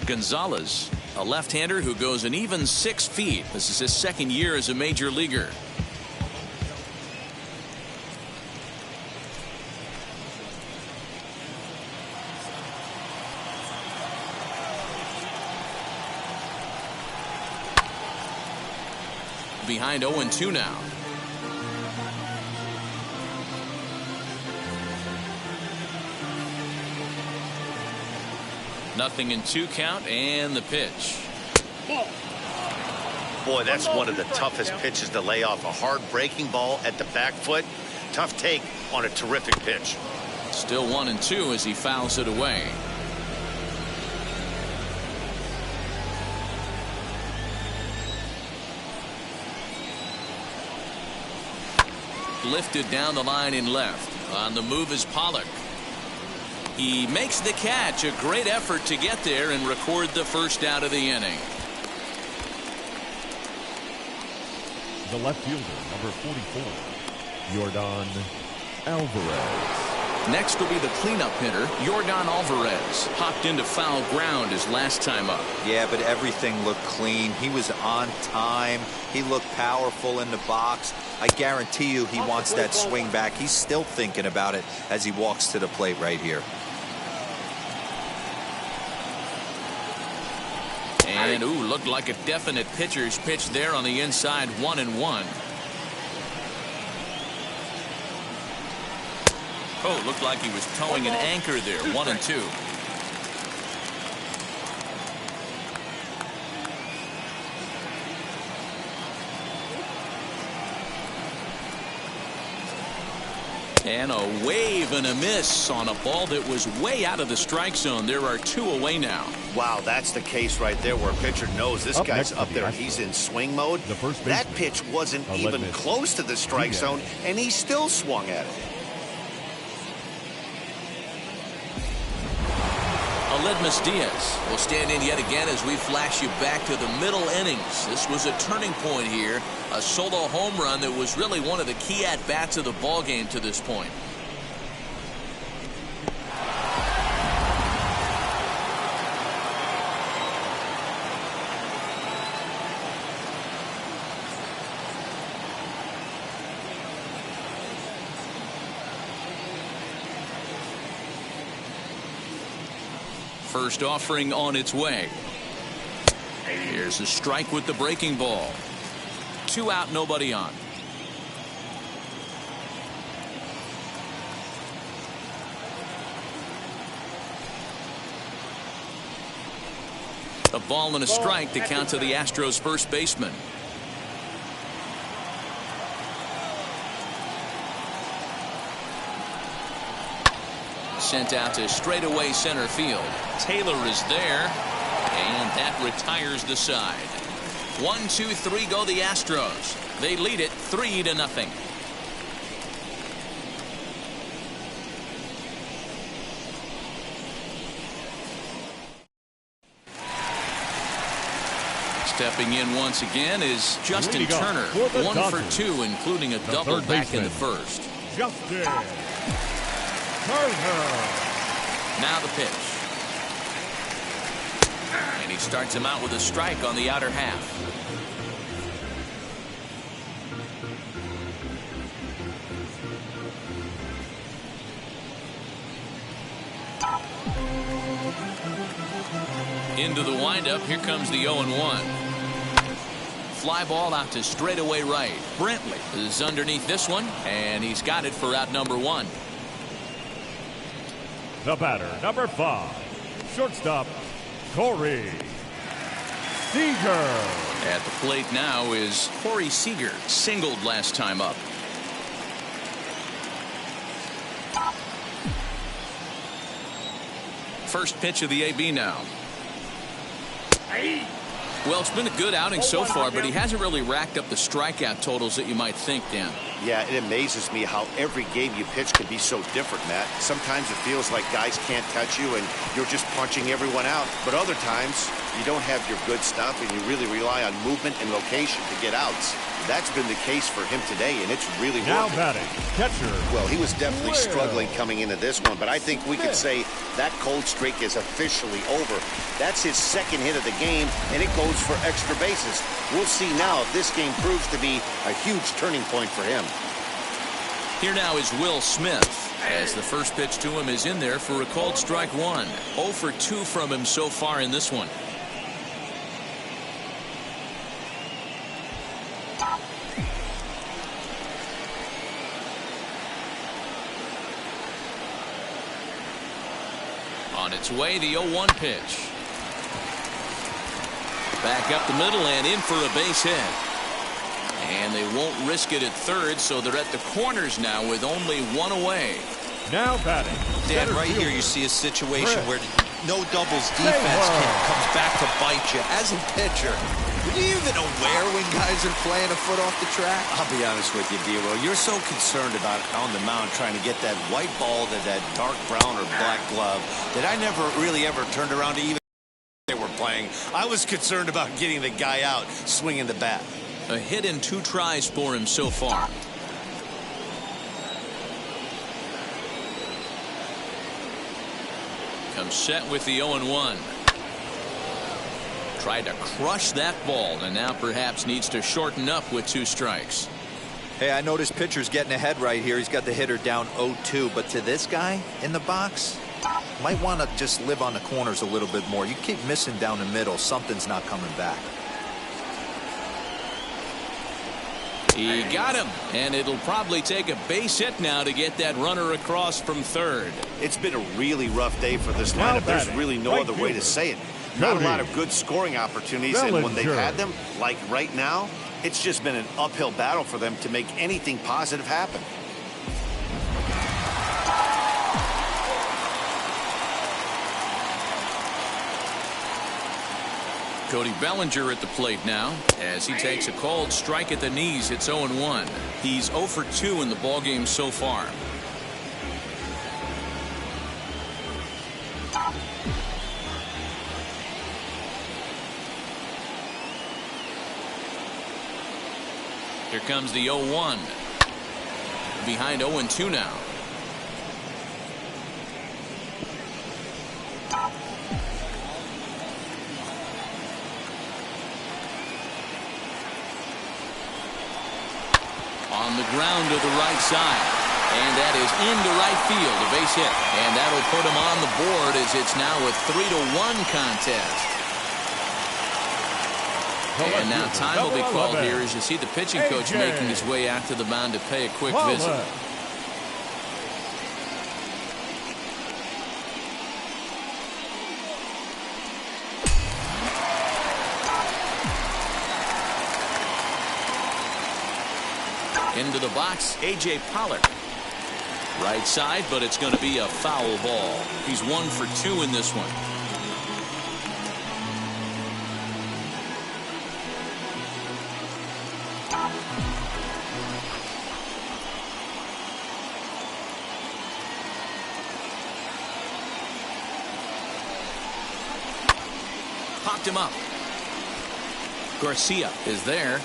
Gonzalez, a left-hander who goes an even 6 feet. This is his second year as a major leaguer. Behind 0-2 now. Nothing in 2 count, and the pitch. Boy, that's one of the toughest pitches to lay off. A hard breaking ball at the back foot. Tough take on a terrific pitch. Still 1-2 as he fouls it away. Lifted down the line in left. On the move is Pollock. He makes the catch. A great effort to get there and record the first out of the inning. The left fielder, number 44, Yordan Alvarez. Next will be the cleanup hitter, Yordan Alvarez. Hopped into foul ground his last time up. Yeah, but everything looked clean. He was on time. He looked powerful in the box. I guarantee you he wants that swing back. He's still thinking about it as he walks to the plate right here. And, ooh, looked like a definite pitcher's pitch there on the inside. 1-1. Oh, looked like he was towing an anchor there. 1-2. And a wave and a miss on a ball that was way out of the strike zone. There are 2 away now. Wow, that's the case right there where a pitcher knows this guy's up there. He's in swing mode. That pitch wasn't even close to the strike zone, and he still swung at it. Aledmus Diaz will stand in yet again as we flash you back to the middle innings. This was a turning point here. A solo home run that was really one of the key at-bats of the ball game to this point. First offering on its way. Here's a strike with the breaking ball. 2 out, nobody on. A ball and a strike to count to the Astros first baseman. Sent out to straightaway center field. Taylor is there, and that retires the side. 1, 2, 3 go the Astros. They lead it 3-0. Stepping in once again is Justin Turner. 1 for 2, including a double back in the first. Justin Turner. Now the pitch. And he starts him out with a strike on the outer half. Into the windup. Here comes the 0-1. Fly ball out to straightaway right. Brentley is underneath this one, and he's got it for out number 1. The batter, number 5, shortstop, Corey Seager. At the plate now is Corey Seager. Singled last time up. First pitch of the AB now. Well, it's been a good outing so far, but he hasn't really racked up the strikeout totals that you might think, Dan. Yeah, it amazes me how every game you pitch can be so different, Matt. Sometimes it feels like guys can't touch you and you're just punching everyone out. But other times, you don't have your good stuff and you really rely on movement and location to get outs. That's been the case for him today, and it's really Now working. batting, catcher. Well, he was definitely struggling coming into this one, but I think we could say that cold streak is officially over. That's his second hit of the game, and it goes for extra bases. We'll see now if this game proves to be a huge turning point for him. Here now is Will Smith, as the first pitch to him is in there for a called strike one. 0 for 2 from him so far in this one. On its way, the 0-1 pitch. Back up the middle and in for a base hit. And they won't risk it at third, so they're at the corners now with only one away. Now batting. Dan, right here you see a situation where no doubles defense comes back to bite you. As a pitcher, are you even aware when guys are playing a foot off the track? I'll be honest with you, D-Roll. You're so concerned about on the mound trying to get that white ball to that dark brown or black glove that I never really ever turned around to even they were playing. I was concerned about getting the guy out swinging the bat. A hit in 2 tries for him so far. Comes set with the 0-1. Tried to crush that ball and now perhaps needs to shorten up with 2 strikes. Hey, I noticed pitcher's getting ahead right here. He's got the hitter down 0-2, but to this guy in the box, might want to just live on the corners a little bit more. You keep missing down the middle, something's not coming back. He got him, and it'll probably take a base hit now to get that runner across from third. It's been a really rough day for this lineup. There's really no other way to say it. Not a lot of good scoring opportunities, and when they've had them, like right now, it's just been an uphill battle for them to make anything positive happen. Cody Bellinger at the plate now as he takes a called strike at the knees. It's 0-1. He's 0 for 2 in the ballgame so far. Here comes the 0-1. Behind 0-2 now. On the ground to the right side. And that is into right field, a base hit. And that'll put him on the board as it's now a 3-1 contest. And now time will be called here as you see the pitching coach making his way out to the mound to pay a quick visit. Into the box, A.J. Pollard. Right side, but it's going to be a foul ball. He's 1 for 2 in this one. Popped him up. Garcia is there.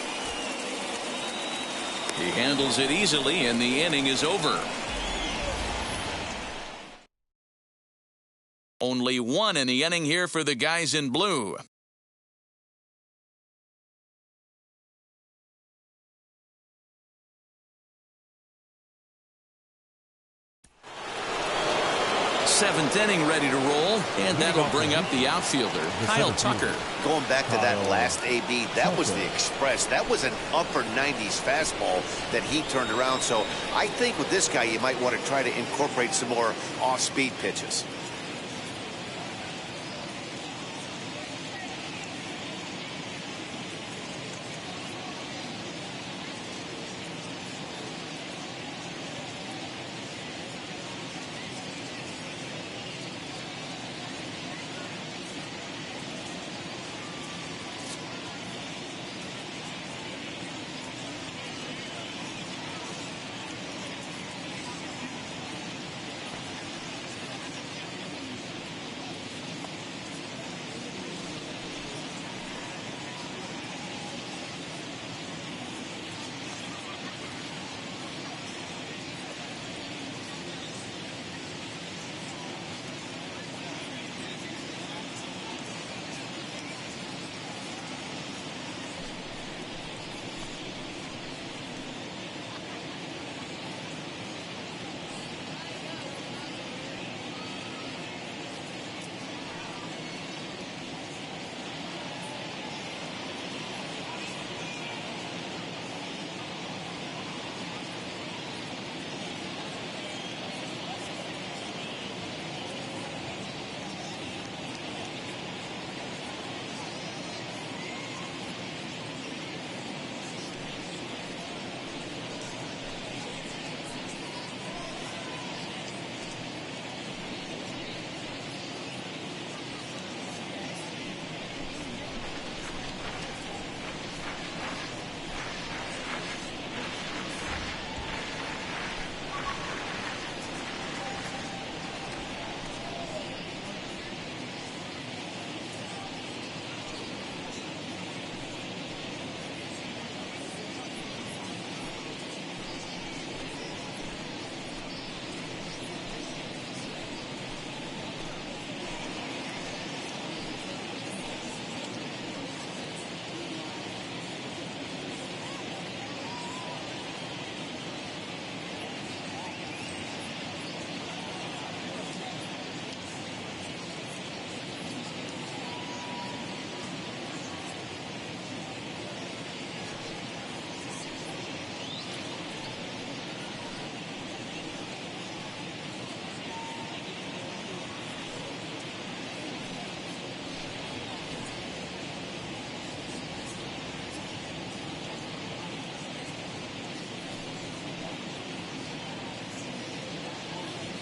He handles it easily, and the inning is over. Only 1 in the inning here for the guys in blue. Seventh inning ready to roll, and that'll bring up the outfielder, Kyle Tucker. Going back to that last AB, that was the express. That was an upper 90s fastball that he turned around. So I think with this guy, you might want to try to incorporate some more off-speed pitches.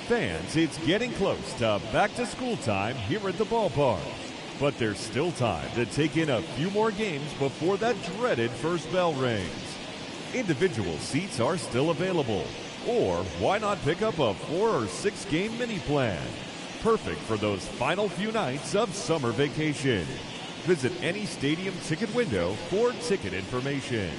Fans, it's getting close to back-to-school time here at the ballpark. But there's still time to take in a few more games before that dreaded first bell rings. Individual seats are still available. Or why not pick up a 4 or 6 game mini plan? Perfect for those final few nights of summer vacation. Visit any stadium ticket window for ticket information.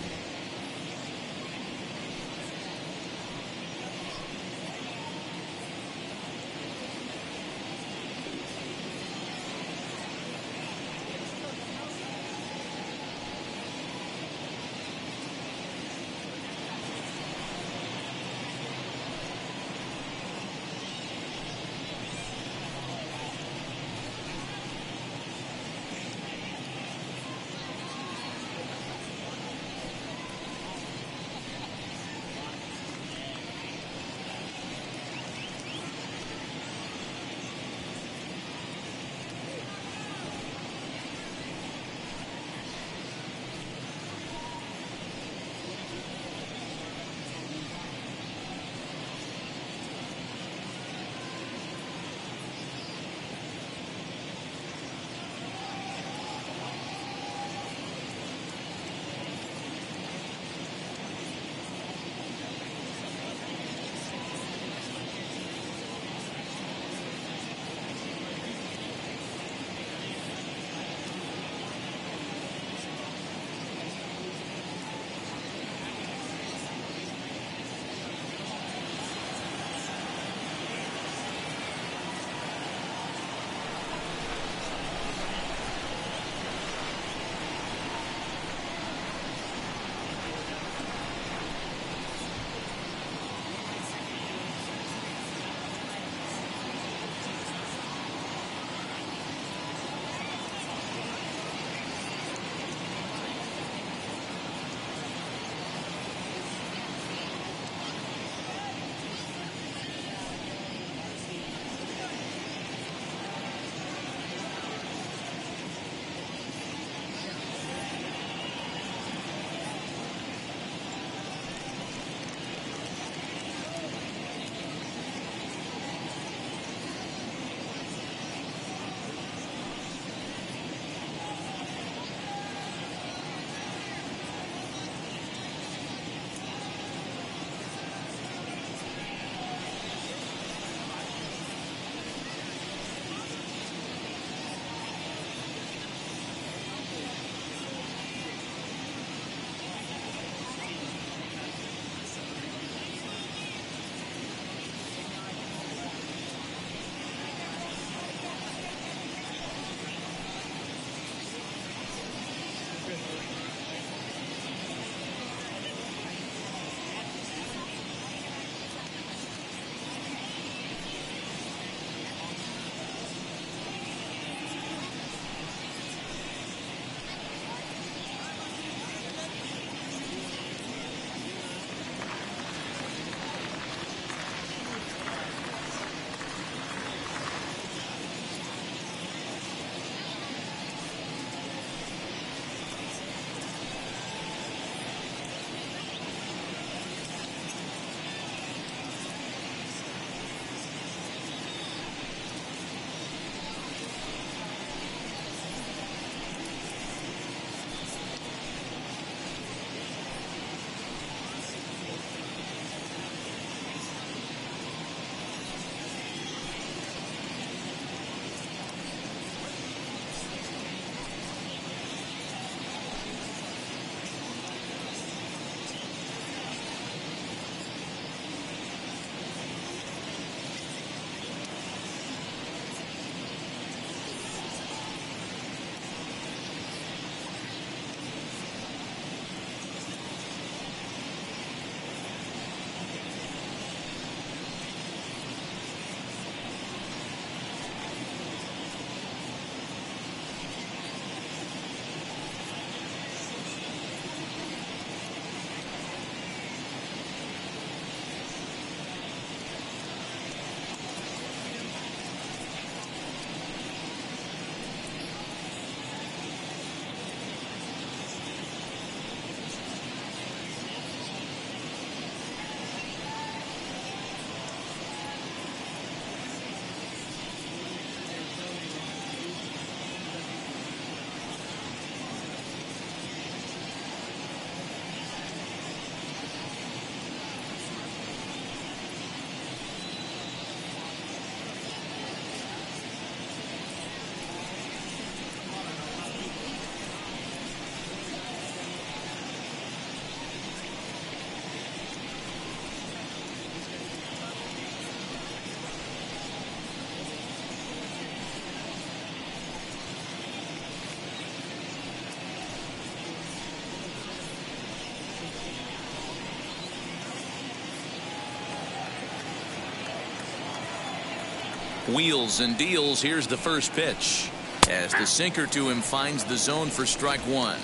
Wheels and deals. Here's the first pitch. As the sinker to him finds the zone for strike one.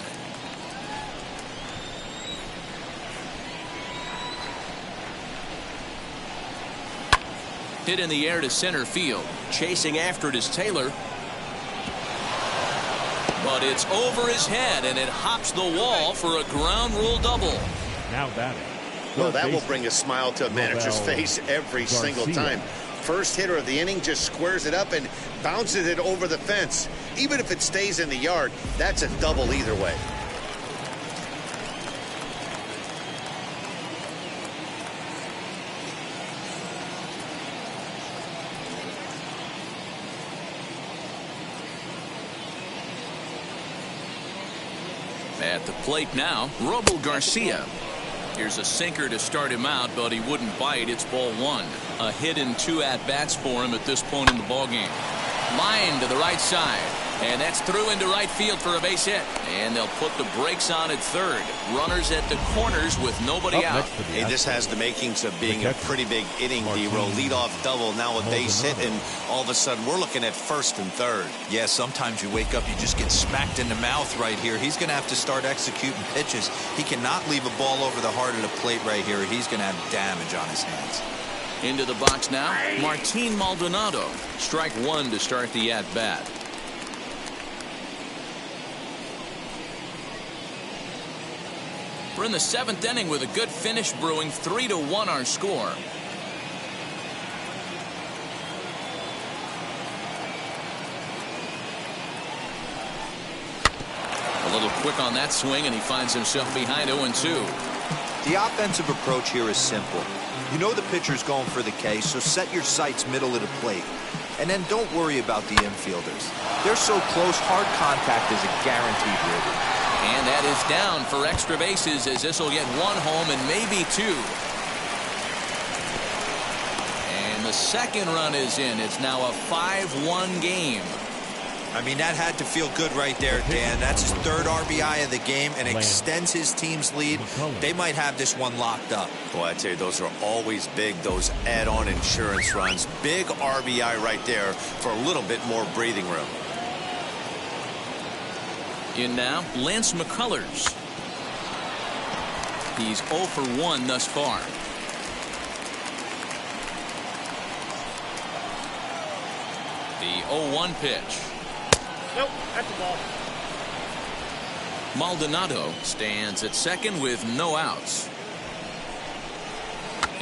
Hit in the air to center field. Chasing after it is Taylor. But it's over his head, and it hops the wall for a ground rule double. Now batting. Well, that will bring a smile to a manager's face every single time. First hitter of the inning just squares it up and bounces it over the fence. Even if it stays in the yard, that's a double either way. At the plate now, Robel Garcia. Here's a sinker to start him out, but he wouldn't bite. It's ball one. A hit and 2 at-bats for him at this point in the ballgame. Line to the right side. And that's through into right field for a base hit. And they'll put the brakes on at third. Runners at the corners with nobody out. Hey, this has the makings of being a pretty big inning, D-Roll. Leadoff double, now a base hit, and all of a sudden we're looking at first and third. Yeah, sometimes you wake up, you just get smacked in the mouth right here. He's going to have to start executing pitches. He cannot leave a ball over the heart of the plate right here. He's going to have damage on his hands. Into the box now, Martin Maldonado. Strike one to start the at-bat. We're in the 7th inning with a good finish brewing. 3-1 our score. A little quick on that swing, and he finds himself behind 0-2. The offensive approach here is simple. You know the pitcher's going for the K, so set your sights middle of the plate. And then don't worry about the infielders. They're so close, hard contact is a guaranteed ribby. And that is down for extra bases, as this will get one home and maybe 2. And the second run is in. It's now a 5-1 game. I mean, that had to feel good right there, Dan. That's his 3rd RBI of the game and extends his team's lead. They might have this one locked up. Boy, I tell you, those are always big, those add-on insurance runs. Big RBI right there for a little bit more breathing room. In now, Lance McCullers. He's 0 for 1 thus far. The 0-1 pitch. Nope, that's a ball. Maldonado stands at second with no outs.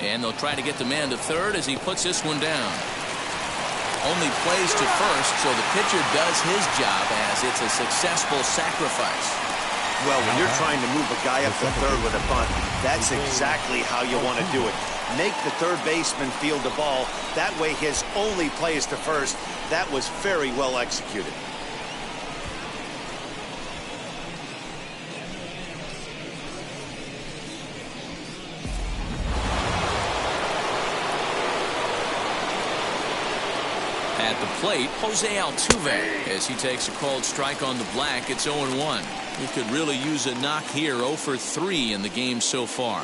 And they'll try to get the man to third as he puts this one down. Only plays to first, so the pitcher does his job as it's a successful sacrifice. Well, when you're trying to move a guy up to third with a bunt, that's exactly how you want to do it. Make the third baseman field the ball. That way his only play is to first. That was very well executed. At the plate, Jose Altuve, as he takes a called strike on the black. It's 0-1. He could really use a knock here. 0 for 3 in the game so far.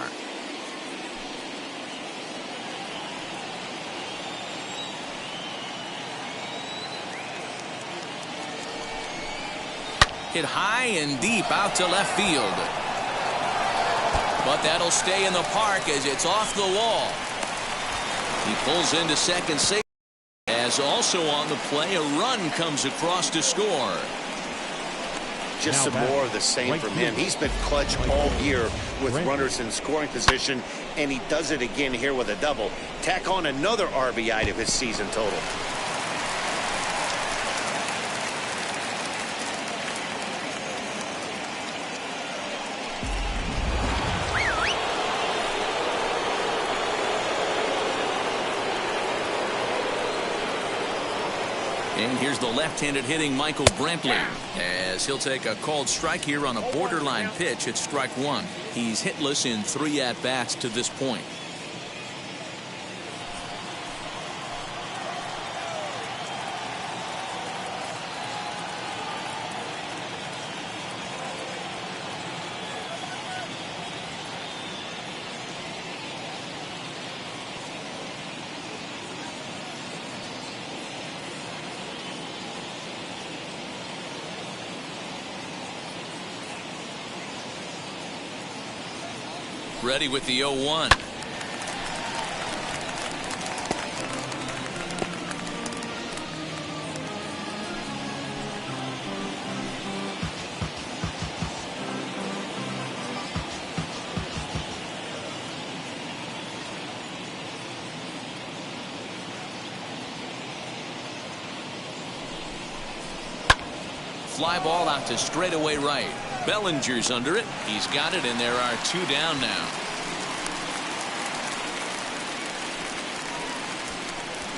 Hit high and deep out to left field. But that'll stay in the park as it's off the wall. He pulls into second safe. As also on the play, a run comes across to score. Just some more of the same from him. He's been clutch all year with runners in scoring position, and he does it again here with a double. Tack on another RBI to his season total. And here's the left-handed hitting Michael Brantley, as he'll take a called strike here on a borderline pitch at strike one. He's hitless in 3 at-bats to this point. Ready with the 0-1. Fly ball out to straightaway right. Bellinger's under it. He's got it, and there are 2 down now.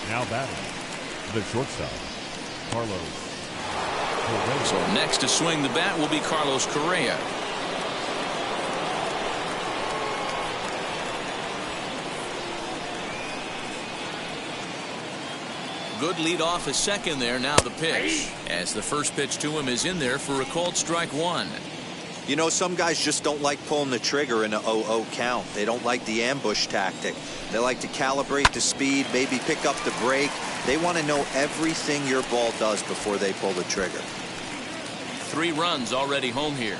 Now batting, the shortstop, Carlos. So next to swing the bat will be Carlos Correa. Good lead off a second there. Now the pitch, as the first pitch to him is in there for a called strike 1. You know, some guys just don't like pulling the trigger in a 0-0 count. They don't like the ambush tactic. They like to calibrate the speed, maybe pick up the brake. They want to know everything your ball does before they pull the trigger. 3 runs already home here.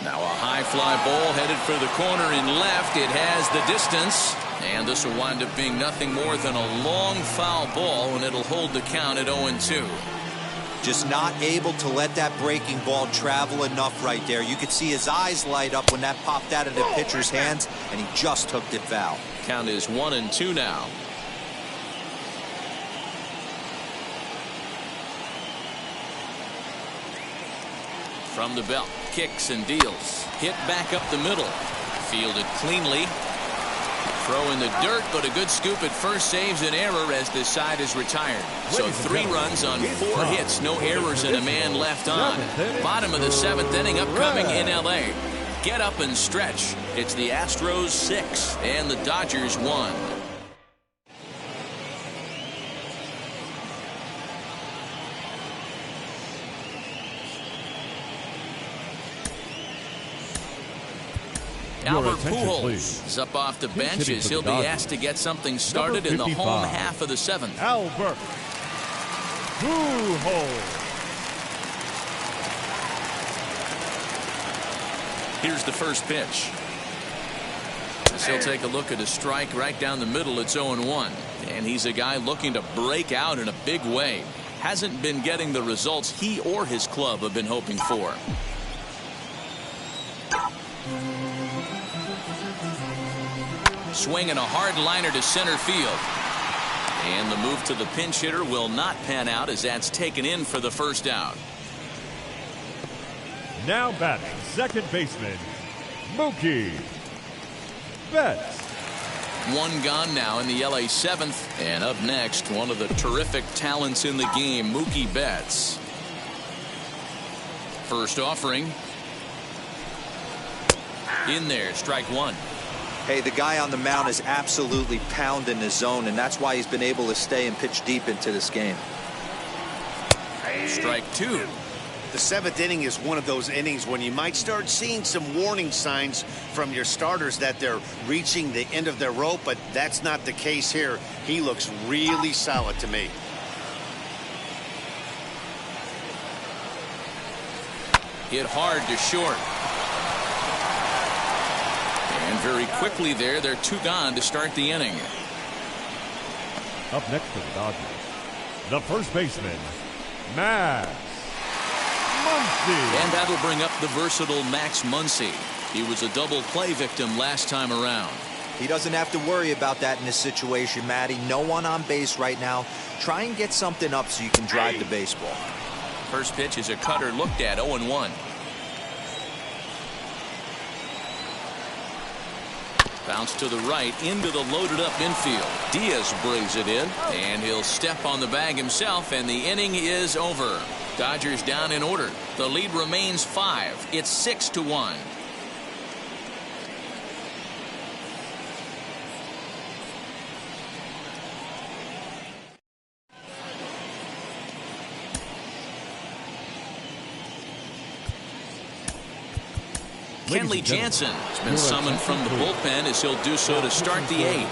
Now a high fly ball headed for the corner in left. It has the distance, and this will wind up being nothing more than a long foul ball, and it'll hold the count at 0-2. Just not able to let that breaking ball travel enough right there. You could see his eyes light up when that popped out of the pitcher's hands, and he just hooked it foul. Count is 1-2 now. From the belt, kicks and deals. Hit back up the middle. Fielded cleanly. Throw in the dirt, but a good scoop at first saves an error as this side is retired. So 3 runs on 4 hits, no errors, and a man left on. Bottom of the 7th inning upcoming in L.A. Get up and stretch. It's the Astros 6 and the Dodgers 1. Albert Pujols is up off the bench as he'll be asked to get something started in the home half of the 7th. Albert Pujols. Here's the first pitch. As he'll take a look at a strike right down the middle. It's 0-1. And he's a guy looking to break out in a big way. Hasn't been getting the results he or his club have been hoping for. Swinging a hard liner to center field. And the move to the pinch hitter will not pan out as that's taken in for the first out. Now batting, second baseman, Mookie Betts. 1 gone now in the LA 7th. And up next, one of the terrific talents in the game, Mookie Betts. First offering. In there, strike 1. Hey, the guy on the mound is absolutely pounding the zone, and that's why he's been able to stay and pitch deep into this game. Strike 2. The 7th inning is one of those innings when you might start seeing some warning signs from your starters that they're reaching the end of their rope, but that's not the case here. He looks really solid to me. Hit hard to short. And very quickly there, they're 2 gone to start the inning. Up next for the Dodgers, the first baseman, Max Muncy. And that'll bring up the versatile Max Muncy. He was a double play victim last time around. He doesn't have to worry about that in this situation, Matty. No one on base right now. Try and get something up so you can drive the baseball. First pitch is a cutter looked at, 0-1. Bounce to the right into the loaded up infield. Diaz brings it in, and he'll step on the bag himself, and the inning is over. Dodgers down in order. The lead remains 5. It's 6-1. Kenley Jansen has been summoned from the bullpen as he'll do so to start the 8th.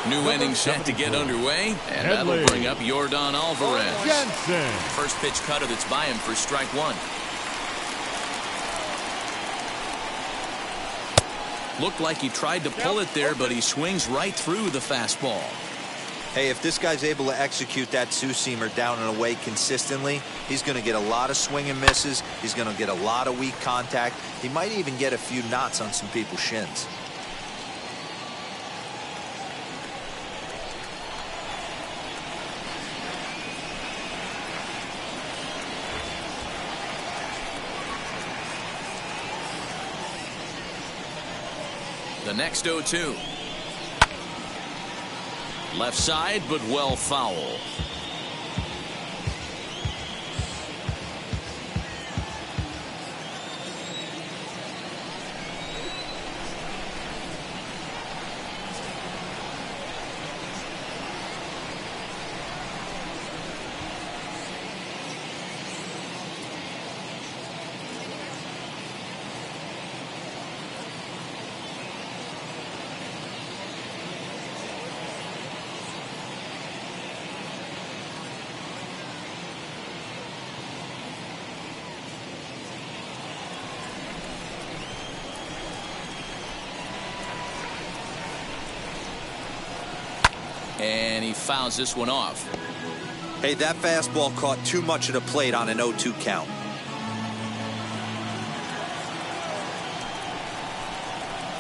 New inning set to get underway, and that'll bring up Yordan Alvarez. Jensen. First pitch cutter that's by him for strike one. Looked like he tried to pull it there, but he swings right through the fastball. Hey, if this guy's able to execute that two-seamer down and away consistently, he's going to get a lot of swing and misses. He's going to get a lot of weak contact. He might even get a few knots on some people's shins. The next 0-2. Left side, but well foul. And he fouls this one off. Hey, that fastball caught too much of the plate on an 0-2 count.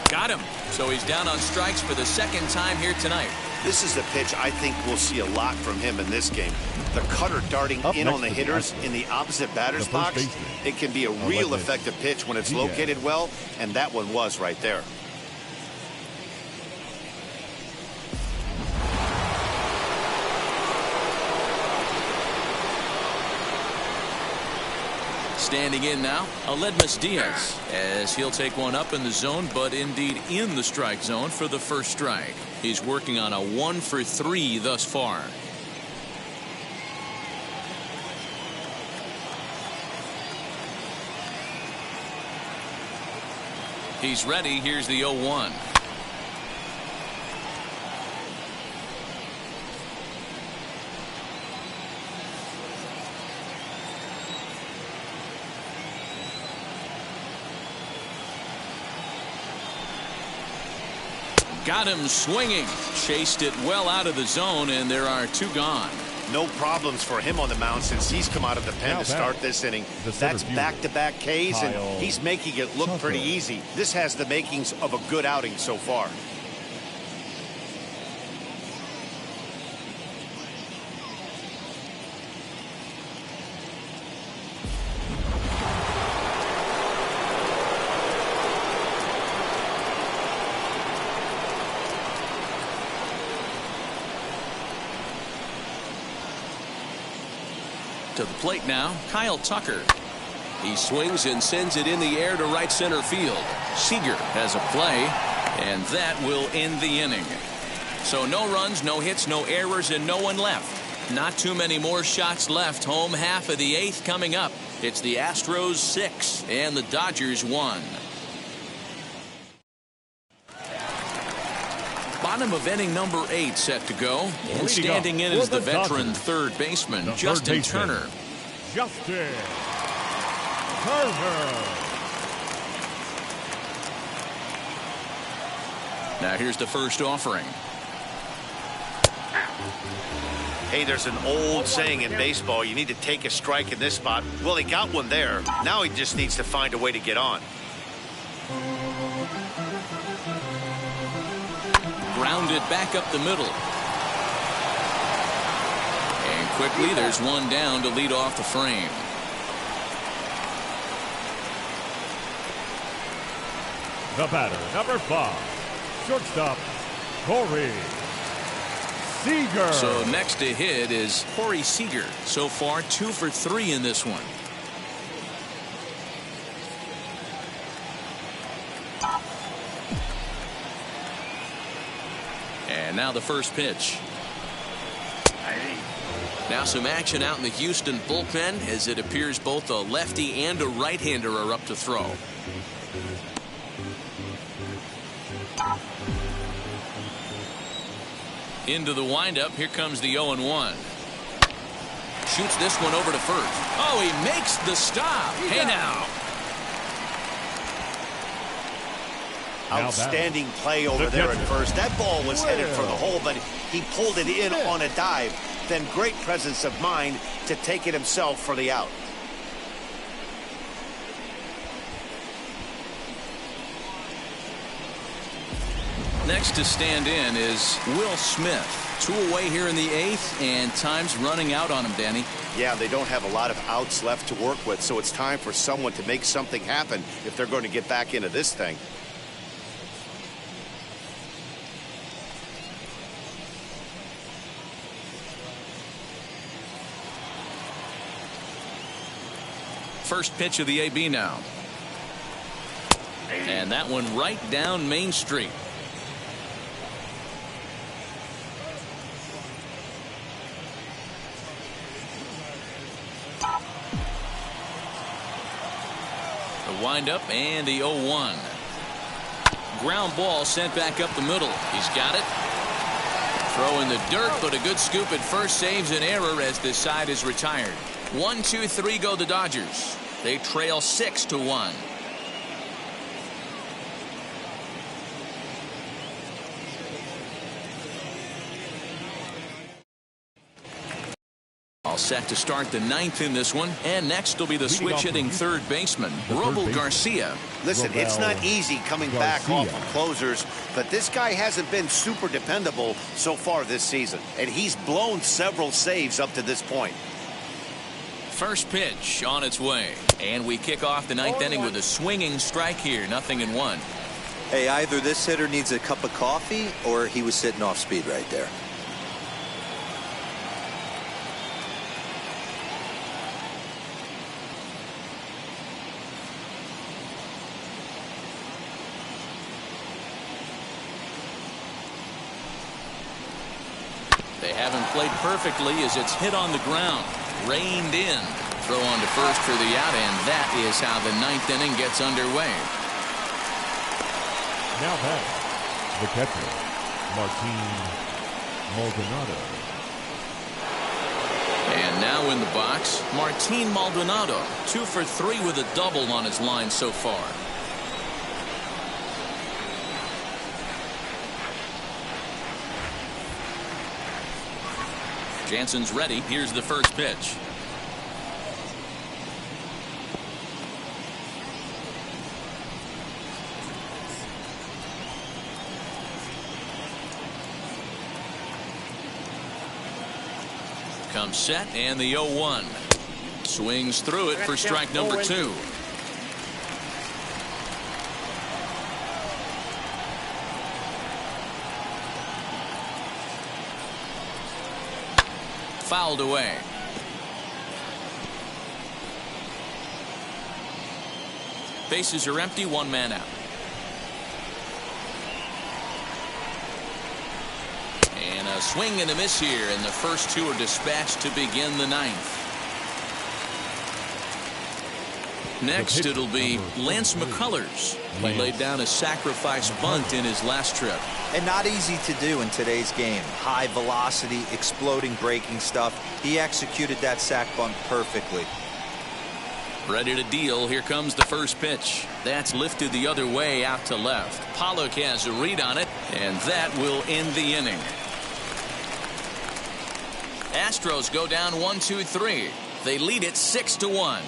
Got him. So he's down on strikes for the second time here tonight. This is a pitch I think we'll see a lot from him in this game. The cutter darting in on the hitters in the opposite batter's box. It can be a real effective pitch when it's located well, and that one was right there. Standing in now, Aledmus Diaz, as he'll take one up in the zone, but indeed in the strike zone for the first strike. He's working on a 1-for-3 thus far. He's ready. Here's the 0-1. Got him swinging. Chased it well out of the zone, and there are two gone. No problems for him on the mound since he's come out of the pen to start this inning. That's back-to-back Ks, and he's making it look pretty easy. This has the makings of a good outing so far. To the plate now, Kyle Tucker. He swings and sends it in the air to right center field. Seager has a play, and that will end the inning. So no runs, no hits, no errors, and no one left. Not too many more shots left. Home half of the 8th coming up. It's the Astros 6 and the Dodgers 1. Bottom of inning number 8 set to go. And standing in is the veteran third baseman, Justin Turner. Justin Turner. Now here's the first offering. Hey, there's an old saying in baseball, you need to take a strike in this spot. Well, he got one there. Now he just needs to find a way to get on. Grounded back up the middle. And quickly there's one down to lead off the frame. The batter, number 5, shortstop, Corey Seager. So next to hit is Corey Seager. So far 2 for 3 in this one. And now the first pitch. Now some action out in the Houston bullpen, as it appears both a lefty and a right-hander are up to throw. Into the windup. Here comes the 0-1. Shoots this one over to first. Oh, he makes the stop. Hey now. Outstanding play over there at first. That ball was headed for the hole, but he pulled it in on a dive. Then great presence of mind to take it himself for the out. Next to stand in is Will Smith. 2 away here in the 8th, and time's running out on him, Danny. Yeah, they don't have a lot of outs left to work with, so it's time for someone to make something happen if they're going to get back into this thing. First pitch of the AB now. And that one right down Main Street. The windup and the 0-1. Ground ball sent back up the middle. He's got it. Throw in the dirt, but a good scoop at first saves an error as this side is retired. 1-2-3 go the Dodgers. They trail 6-1. All set to start the 9th in this one. And next will be the switch-hitting third baseman, Robel Garcia. Listen, it's not easy coming back off of closers, but this guy hasn't been super dependable so far this season. And he's blown several saves up to this point. First pitch on its way. And we kick off the 9th inning with a swinging strike here. 0-1. Hey, either this hitter needs a cup of coffee or he was sitting off speed right there. They haven't played perfectly as it's hit on the ground. Reined in. Throw on to first for the out, and that is how the 9th inning gets underway. Now back, the catcher, Martin Maldonado. And now in the box, Martin Maldonado. 2 for 3 with a double on his line so far. Jansen's ready. Here's the first pitch. Comes set and the 0-1. Swings through it for strike number 2. Fouled away. Bases are empty, 1 man out. And a swing and a miss here, and the first 2 are dispatched to begin the 9th. Next, it'll be Lance McCullers. He laid down a sacrifice bunt in his last trip. And not easy to do in today's game. High velocity, exploding breaking stuff. He executed that sac bunt perfectly. Ready to deal. Here comes the first pitch. That's lifted the other way out to left. Pollock has a read on it, and that will end the inning. Astros go down 1-2-3. They lead it 6-1.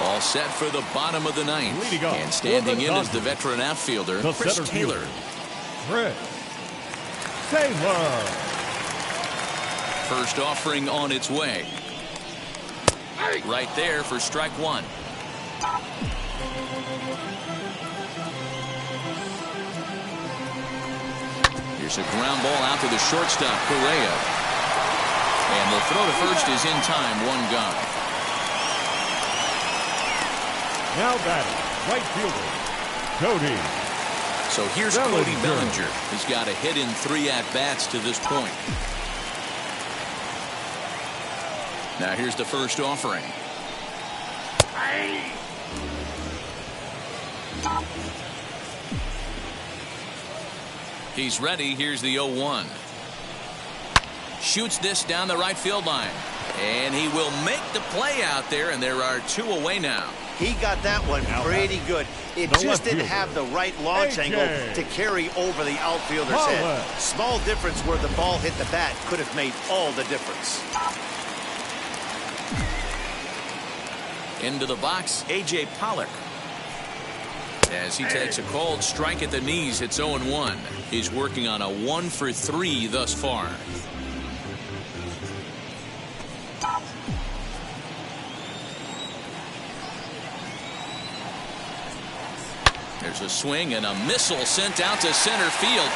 All set for the bottom of the 9th. And standing in is the veteran outfielder, Chris Taylor. Chris Taylor. First offering on its way. Right there for strike 1. Here's a ground ball out to the shortstop, Correa. And the throw to first is in time, 1 gone. Now batting, right fielder, Cody. So here's Cody Bellinger. He's got a hit in 3 at-bats to this point. Now here's the first offering. He's ready. Here's the 0-1. Shoots this down the right field line. And he will make the play out there, and there are 2 away now. He got that one pretty good. It just didn't have the right launch angle to carry over the outfielder's head. Small difference where the ball hit the bat could have made all the difference. Into the box, A.J. Pollock. As he takes a cold strike at the knees, it's 0-1. He's working on a 1-for-3 thus far. There's a swing and a missile sent out to center field.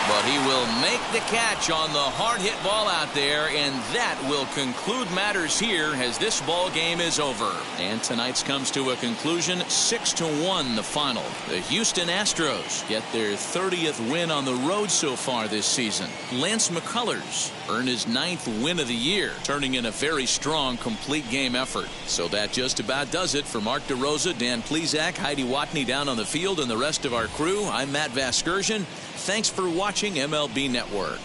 But he will make the catch on the hard hit ball out there, and that will conclude matters here as this ball game is over. And tonight's comes to a conclusion, 6-1 the final. The Houston Astros get their 30th win on the road so far this season. Lance McCullers earned his 9th win of the year, turning in a very strong complete game effort. So that just about does it. For Mark DeRosa, Dan Plesac, Heidi Watney down on the field, and the rest of our crew, I'm Matt Vasgersian. Thanks for watching MLB Network.